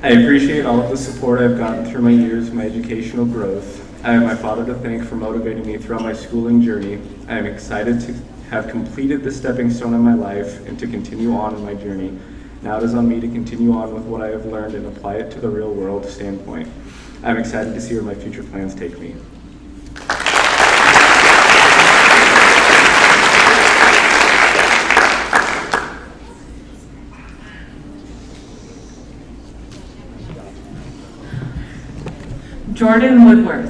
I appreciate all of the support I've gotten through my years of my educational growth. I have my father to thank for motivating me throughout my schooling journey. I am excited to have completed the stepping stone in my life and to continue on in my journey. Now it is on me to continue on with what I have learned and apply it to the real world standpoint. I'm excited to see where my future plans take me. Jordan Woodworth.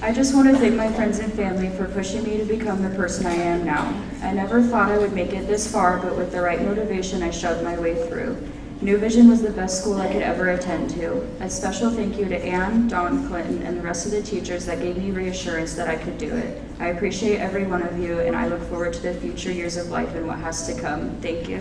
I just want to thank my friends and family for pushing me to become the person I am now. I never thought I would make it this far, but with the right motivation, I shoved my way through. New Vision was the best school I could ever attend to. A special thank you to Anne, Dawn, Clinton, and the rest of the teachers that gave me reassurance that I could do it. I appreciate every one of you, and I look forward to the future years of life and what has to come. Thank you.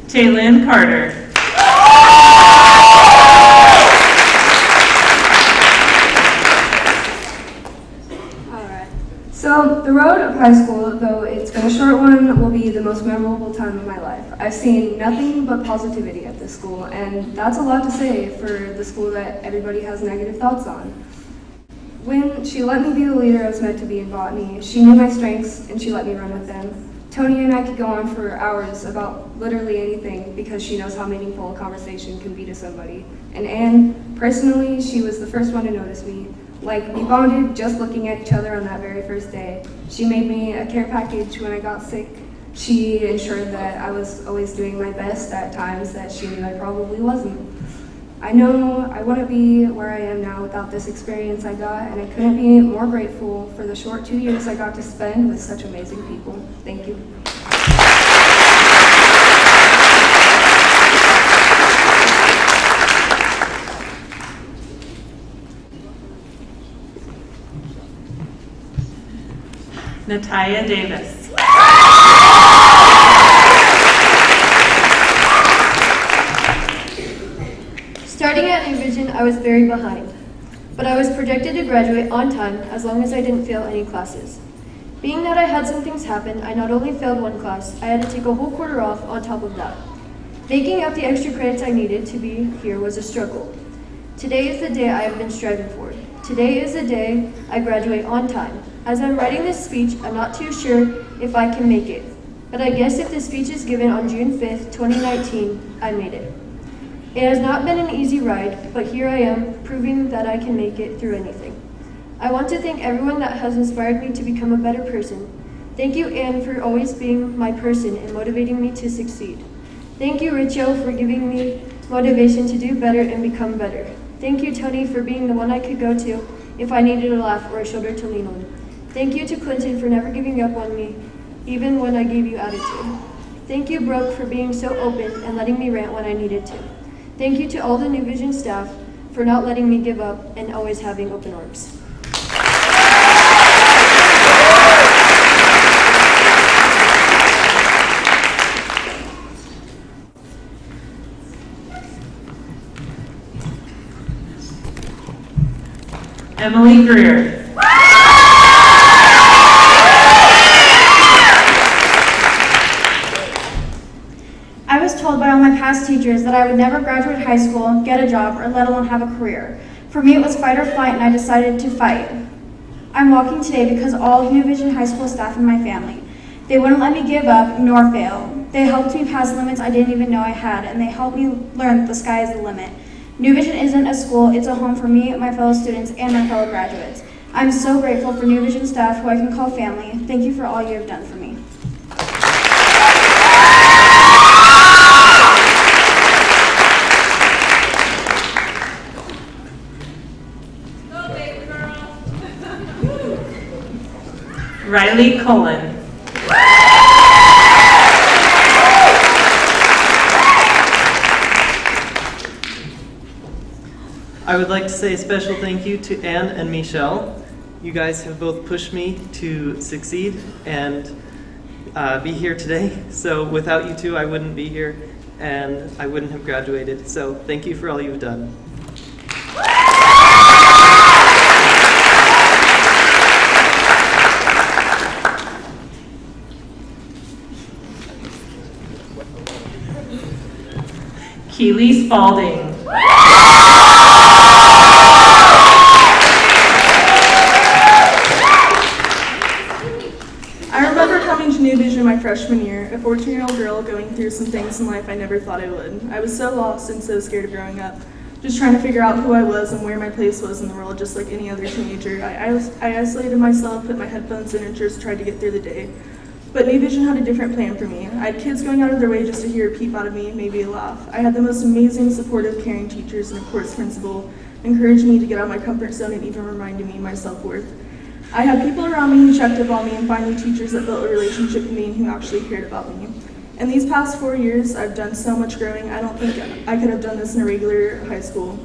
Taylin Carter. So the road of high school, though it's been a short one, will be the most memorable time of my life. I've seen nothing but positivity at this school, and that's a lot to say for the school that everybody has negative thoughts on. When she let me be the leader I was meant to be in botany, she knew my strengths and she let me run with them. Tony and I could go on for hours about literally anything because she knows how meaningful a conversation can be to somebody. And Anne, personally, she was the first one to notice me. Like, we bonded just looking at each other on that very first day. She made me a care package when I got sick. She ensured that I was always doing my best at times that she knew I probably wasn't. I know I wouldn't be where I am now without this experience I got, and I couldn't be more grateful for the short 2 years I got to spend with such amazing people. Thank you. Natalia Davis. Starting at New Vision, I was very behind, but I was projected to graduate on time as long as I didn't fail any classes. Being that I had some things happen, I not only failed one class, I had to take a whole quarter off on top of that. Making up the extra credits I needed to be here was a struggle. Today is the day I have been striving for. Today is the day I graduate on time. As I'm writing this speech, I'm not too sure if I can make it, but I guess if the speech is given on June 5th, 2019, I made it. It has not been an easy ride, but here I am, proving that I can make it through anything. I want to thank everyone that has inspired me to become a better person. Thank you, Anne, for always being my person and motivating me to succeed. Thank you, Richelle, for giving me motivation to do better and become better. Thank you, Tony, for being the one I could go to if I needed a laugh or a shoulder to lean on. Thank you to Clinton for never giving up on me, even when I gave you attitude. Thank you, Brooke, for being so open and letting me rant when I needed to. Thank you to all the New Vision staff for not letting me give up and always having open arms. Emily Greer. I was told by all my past teachers that I would never graduate high school, get a job, or let alone have a career. For me, it was fight or flight, and I decided to fight. I'm walking today because of all of New Vision High School staff and my family. They wouldn't let me give up nor fail. They helped me pass limits I didn't even know I had, and they helped me learn that the sky is the limit. New Vision isn't a school, it's a home for me, my fellow students, and my fellow graduates. I'm so grateful for New Vision staff who I can call family. Thank you for all you have done for me. Riley Cullen. I would like to say a special thank you to Anne and Michelle. You guys have both pushed me to succeed and be here today. So without you two, I wouldn't be here and I wouldn't have graduated. So thank you for all you've done. Keely Spalding. I remember coming to New Vision my freshman year, a 14-year-old girl going through some things in life I never thought I would. I was so lost and so scared of growing up, just trying to figure out who I was and where my place was in the world, just like any other teenager. I isolated myself, put my headphones in, and just tried to get through the day. But New Vision had a different plan for me. I had kids going out of their way just to hear a peep out of me, maybe a laugh. I had the most amazing, supportive, caring teachers and of course principal encouraged me to get out of my comfort zone and even reminded me of my self-worth. I had people around me who checked up on me and finally teachers that built a relationship with me and who actually cared about me. In these past 4 years, I've done so much growing. I don't think I could have done this in a regular high school.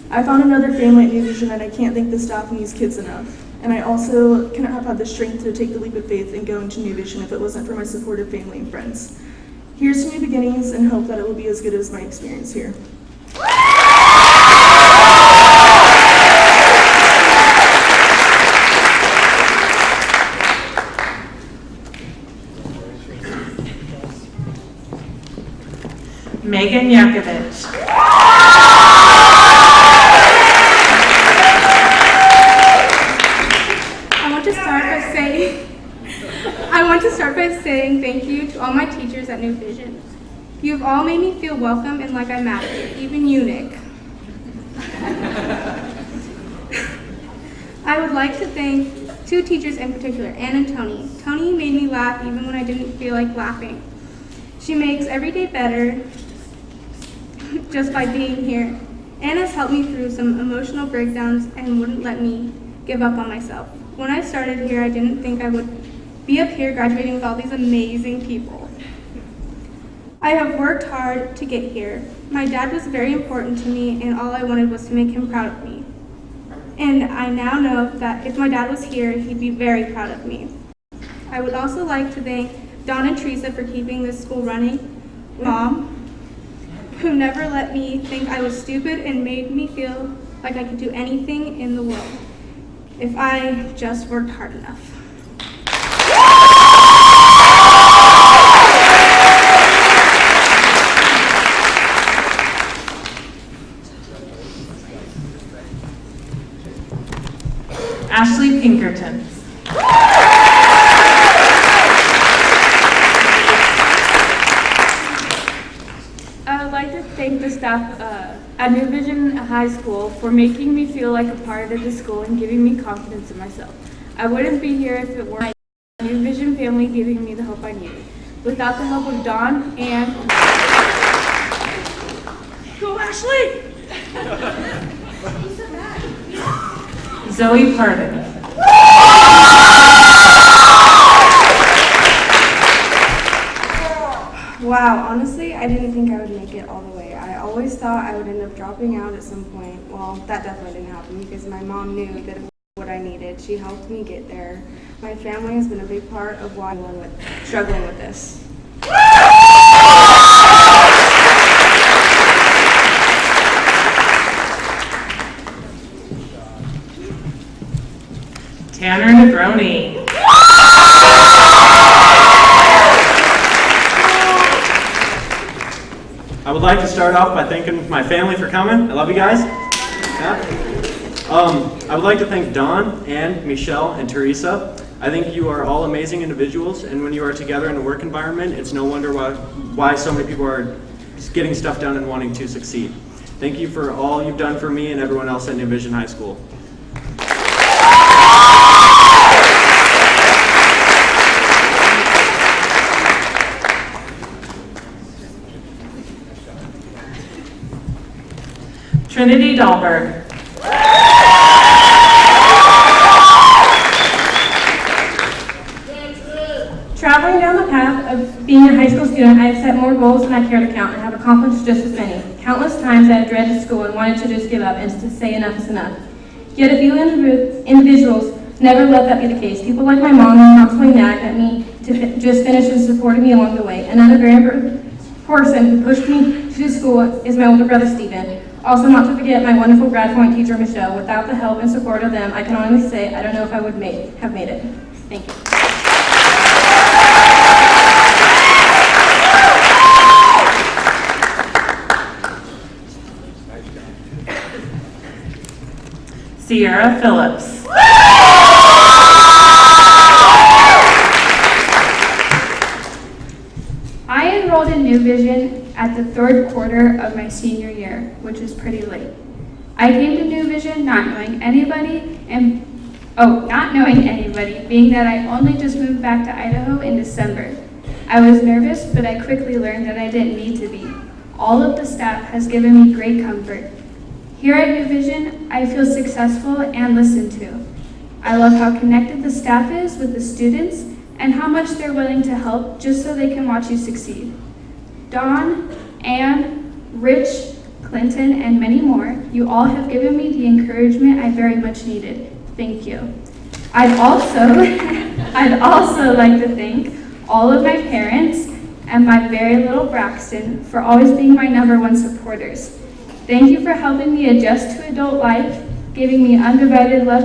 I found another family at New Vision and I can't thank the staff and these kids enough. And I also couldn't have had the strength to take the leap of faith and go into New Vision if it wasn't for my supportive family and friends. Here's to new beginnings and hope that it will be as good as my experience here. Megan Yakovich. I want to start by saying thank you to all my teachers at New Vision. You've all made me feel welcome and like I matter, even you, Nick. I would like to thank two teachers in particular, Ann and Tony. Tony made me laugh even when I didn't feel like laughing. She makes every day better just by being here. Ann has helped me through some emotional breakdowns and wouldn't let me give up on myself. When I started here, I didn't think I would be up here graduating with all these amazing people. I have worked hard to get here. My dad was very important to me and all I wanted was to make him proud of me. And I now know that if my dad was here, he'd be very proud of me. I would also like to thank Dawn and Teresa for keeping this school running. Mom, who never let me think I was stupid and made me feel like I could do anything in the world if I just worked hard enough. Ashley Pinkerton. I would like to thank the staff at New Vision High School for making me feel like a part of the school and giving me confidence in myself. I wouldn't be here if it weren't my New Vision family giving me the help I needed. Without the help of Dawn and... Go Ashley! Zoe Pardon. Wow, honestly, I didn't think I would make it all the way. I always thought I would end up dropping out at some point. Well, that definitely didn't happen because my mom knew that what I needed. She helped me get there. My family has been a big part of why I'm struggling with this. Tanner Negroni. I would like to start off by thanking my family for coming. I love you guys. Yeah. I would like to thank Dawn, Ann, Michelle, and Teresa. I think you are all amazing individuals, and when you are together in a work environment, it's no wonder why so many people are getting stuff done and wanting to succeed. Thank you for all you've done for me and everyone else at New Vision High School. Trinity Dahlberg. Traveling down the path of being a high school student, I have set more goals than I care to count and have accomplished just as many. Countless times I have dreaded school and wanted to just give up and to say enough is enough. Yet a few individuals never let that be the case. People like my mom who constantly nagged at me to just finish and supported me along the way. Another very important person who pushed me to school is my older brother Stephen. Also, not to forget my wonderful grad point teacher Michelle. Without the help and support of them, I can honestly say I don't know if I would have made it. Thank you. Sierra Phillips. I enrolled in New Vision at the third quarter of my senior year, which is pretty late. I came to New Vision not knowing anybody and not knowing anybody, being that I only just moved back to Idaho in December. I was nervous, but I quickly learned that I didn't need to be. All of the staff has given me great comfort. Here at New Vision, I feel successful and listened to. I love how connected the staff is with the students and how much they're willing to help just so they can watch you succeed. Dawn, Anne, Rich, Clinton, and many more, you all have given me the encouragement I very much needed. Thank you. I'd also like to thank all of my parents and my very little Braxton for always being my #1 supporters. Thank you for helping me adjust to adult life, giving me undivided love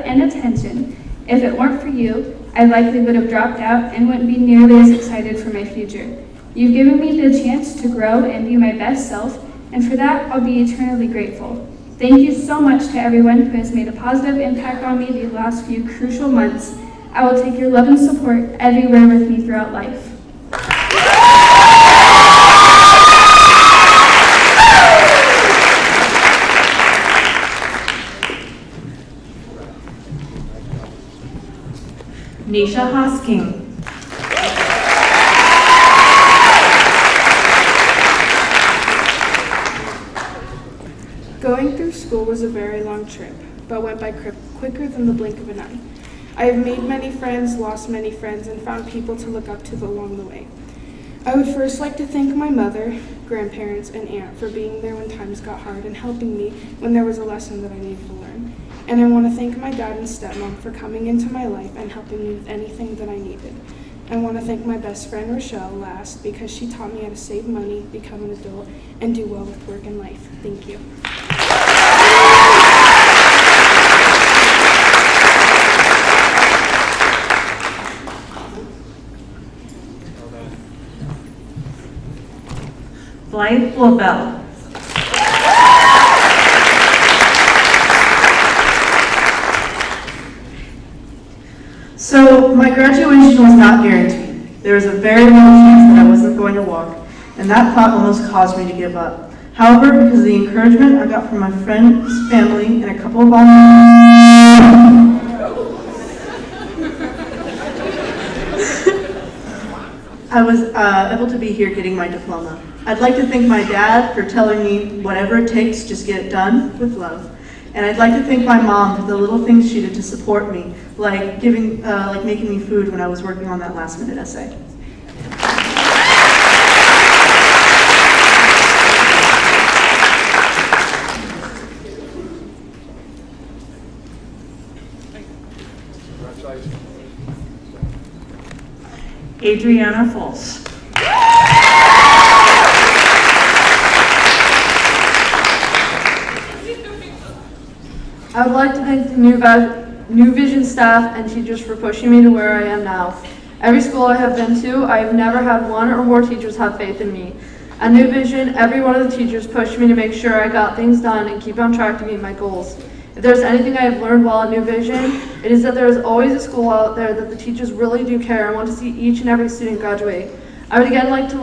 and attention. If it weren't for you, I likely would have dropped out and wouldn't be nearly as excited for my future. You've given me the chance to grow and be my best self, and for that, I'll be eternally grateful. Thank you so much to everyone who has made a positive impact on me these last few crucial months. I will take your love and support everywhere with me throughout life. Nisha Hosking. Going through school was a very long trip, but went by quicker than the blink of an eye. I have made many friends, lost many friends, and found people to look up to along the way. I would first like to thank my mother, grandparents, and aunt for being there when times got hard and helping me when there was a lesson that I needed to learn. And I want to thank my dad and stepmom for coming into my life and helping me with anything that I needed. I want to thank my best friend Rochelle last because she taught me how to save money, become an adult, and do well with work and life. Thank you. Blythe LaBelle. So my graduation was not guaranteed. There was a very real chance that I wasn't going to walk, and that thought almost caused me to give up. However, because of the encouragement I got from my friends, family, and a couple of I was able to be here getting my diploma. I'd like to thank my dad for telling me whatever it takes, just get it done with love. And I'd like to thank my mom for the little things she did to support me, like making me food when I was working on that last-minute essay. Adriana Fulsch. I would like to thank the New Vision staff and teachers for pushing me to where I am now. Every school I have been to, I have never had one or more teachers have faith in me. At New Vision, every one of the teachers pushed me to make sure I got things done and keep on track to meet my goals. If there's anything I have learned while at New Vision, it is that there is always a school out there that the teachers really do care and want to see each and every student graduate. I would again like to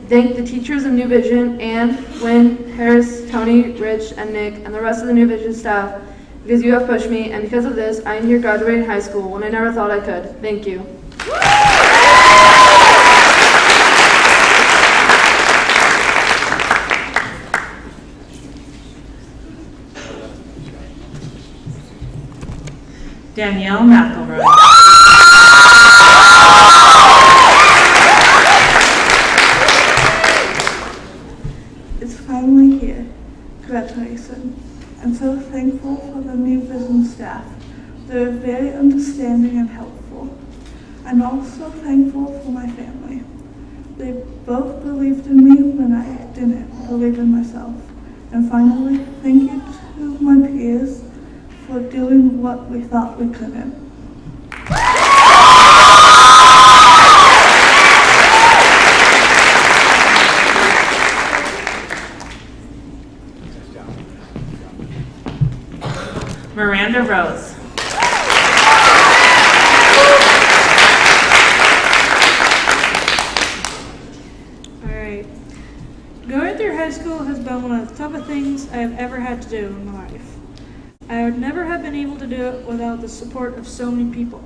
thank the teachers of New Vision, Anne, Wynn, Harris, Tony, Rich, and Nick, and the rest of the New Vision staff, because you have pushed me, and because of this, I am here graduating high school when I never thought I could. Thank you. Danielle McElroy. It's finally here, graduation. I'm so thankful for the New Vision staff. They're very understanding and helpful. I'm also thankful for my family. They both believed in me when I didn't believe in myself. And finally, thank you to my peers for doing what we thought we couldn't. Miranda Rose. Alright. Going through high school has been one of the toughest things I have ever had to do in my life. I would never have been able to do it without the support of so many people.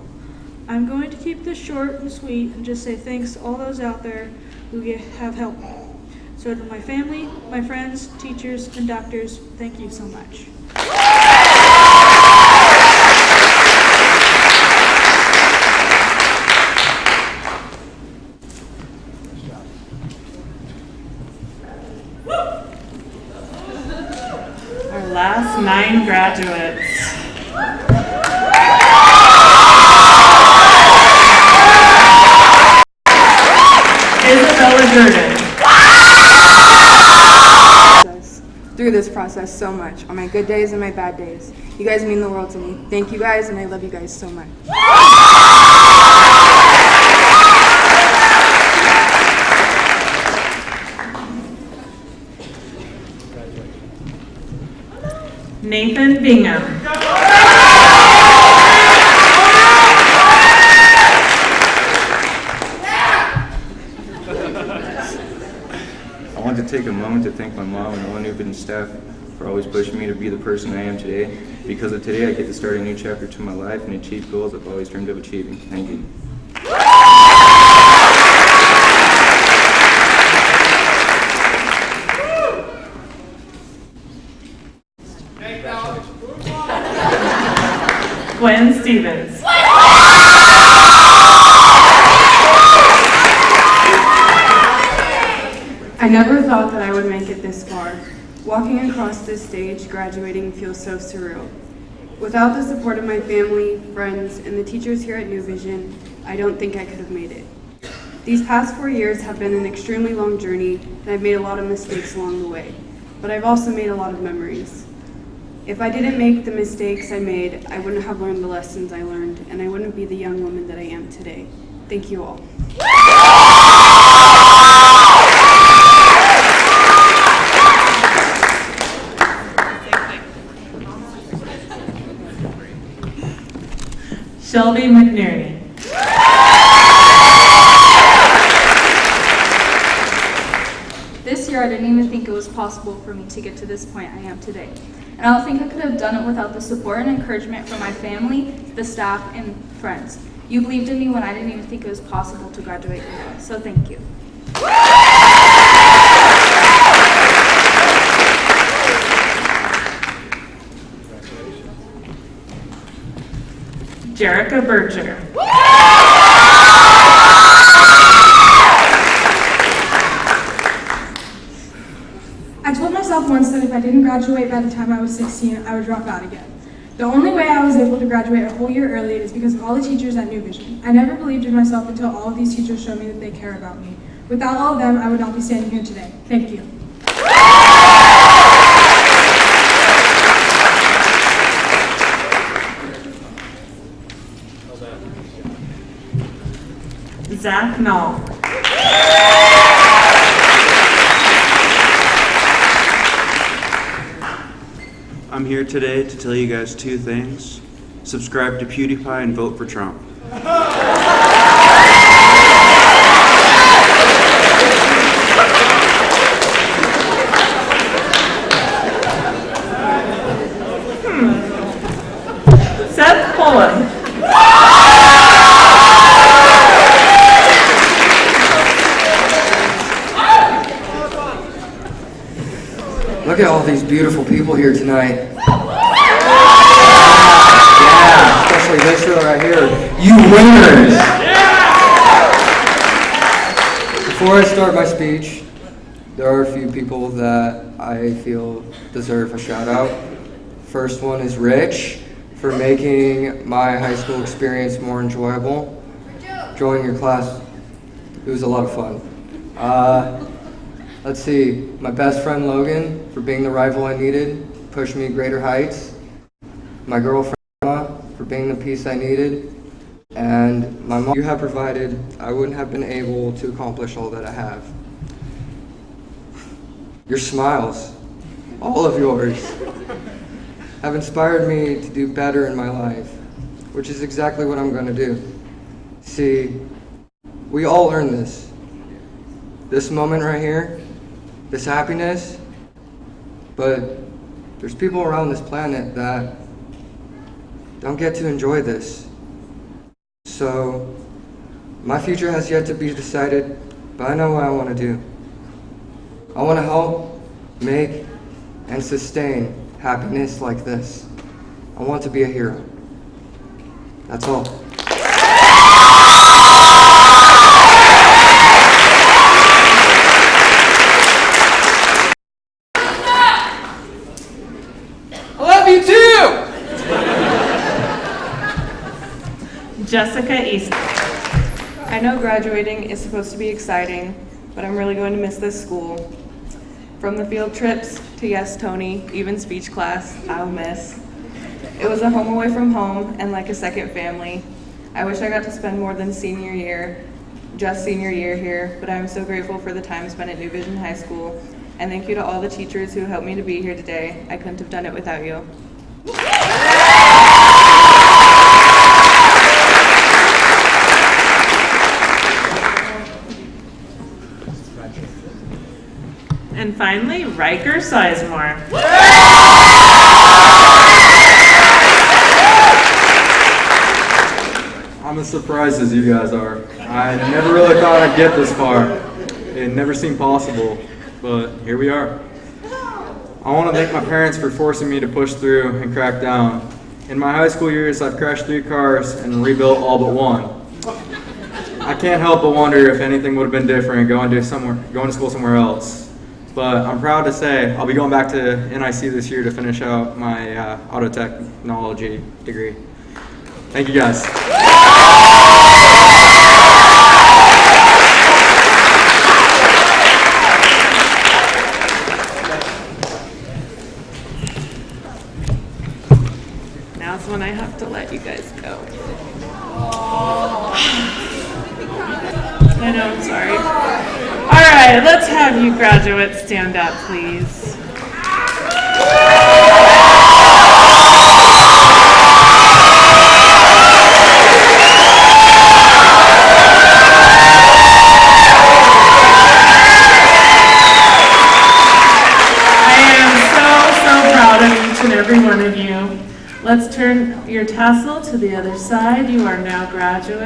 I'm going to keep this short and sweet and just say thanks to all those out there who have helped me. So to my family, my friends, teachers, and doctors, thank you so much. Our last 9 graduates. Isabella Jordan. Through this process so much, on my good days and my bad days. You guys mean the world to me. Thank you guys, and I love you guys so much. Nathan Bingham. I want to take a moment to thank my mom and all New Vision staff for always pushing me to be the person I am today. Because of today, I get to start a new chapter to my life and achieve goals I've always dreamed of achieving. Thank you. Gwen Stevens. I never thought that I would make it this far. Walking across this stage, graduating feels so surreal. Without the support of my family, friends, and the teachers here at New Vision, I don't think I could have made it. These past 4 years have been an extremely long journey, and I've made a lot of mistakes along the way. But I've also made a lot of memories. If I didn't make the mistakes I made, I wouldn't have learned the lessons I learned, and I wouldn't be the young woman that I am today. Thank you all. Shelby McNerney. This year, I didn't even think it was possible for me to get to this point I am today. And I don't think I could have done it without the support and encouragement from my family, the staff, and friends. You believed in me when I didn't even think it was possible to graduate today. So thank you. Jerica Bircher. I told myself once that if I didn't graduate by the time I was 16, I would drop out again. The only way I was able to graduate a whole year early is because of all the teachers at New Vision. I never believed in myself until all of these teachers showed me that they care about me. Without all of them, I would not be standing here today. Thank you. Zach Knoll. I'm here today to tell you guys 2 things. Subscribe to PewDiePie and vote for Trump. Seth Pullen. Look at all these beautiful people here tonight. Yeah, especially this row right here. You winners! Before I start my speech, there are a few people that I feel deserve a shout out. First one is Rich for making my high school experience more enjoyable. Joining your class, it was a lot of fun. Let's see, my best friend Logan for being the rival I needed, pushed me to greater heights. My girlfriend Emma for being the peace I needed. And my mom, you have provided, I wouldn't have been able to accomplish all that I have. Your smiles, all of yours, have inspired me to do better in my life, which is exactly what I'm going to do. See, we all earn this. This moment right here, this happiness, but there's people around this planet that don't get to enjoy this. So, my future has yet to be decided, but I know what I want to do. I want to help, make, and sustain happiness like this. I want to be a hero. That's all. I love you too! Jessica East. I know graduating is supposed to be exciting, but I'm really going to miss this school. From the field trips to Yes Tony, even speech class, I'll miss. It was a home away from home and like a second family. I wish I got to spend more than senior year here, but I'm so grateful for the time spent at New Vision High School. And thank you to all the teachers who helped me to be here today. I couldn't have done it without you. And finally, Riker Sizemore. I'm as surprised as you guys are. I never really thought I'd get this far. It never seemed possible, but here we are. I want to thank my parents for forcing me to push through and crack down. In my high school years, I've crashed 3 cars and rebuilt all but one. I can't help but wonder if anything would have been different going to school somewhere else. But I'm proud to say I'll be going back to NIC this year to finish out my auto technology degree. Thank you guys. Now's when I have to let you guys go. I know, I'm sorry. All right, let's have you graduates stand up, please. Every one of you. Let's turn your tassel to the other side. You are now graduates.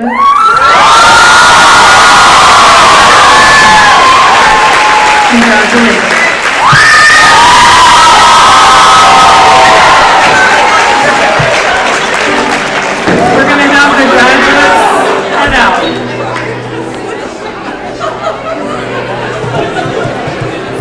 Congratulations.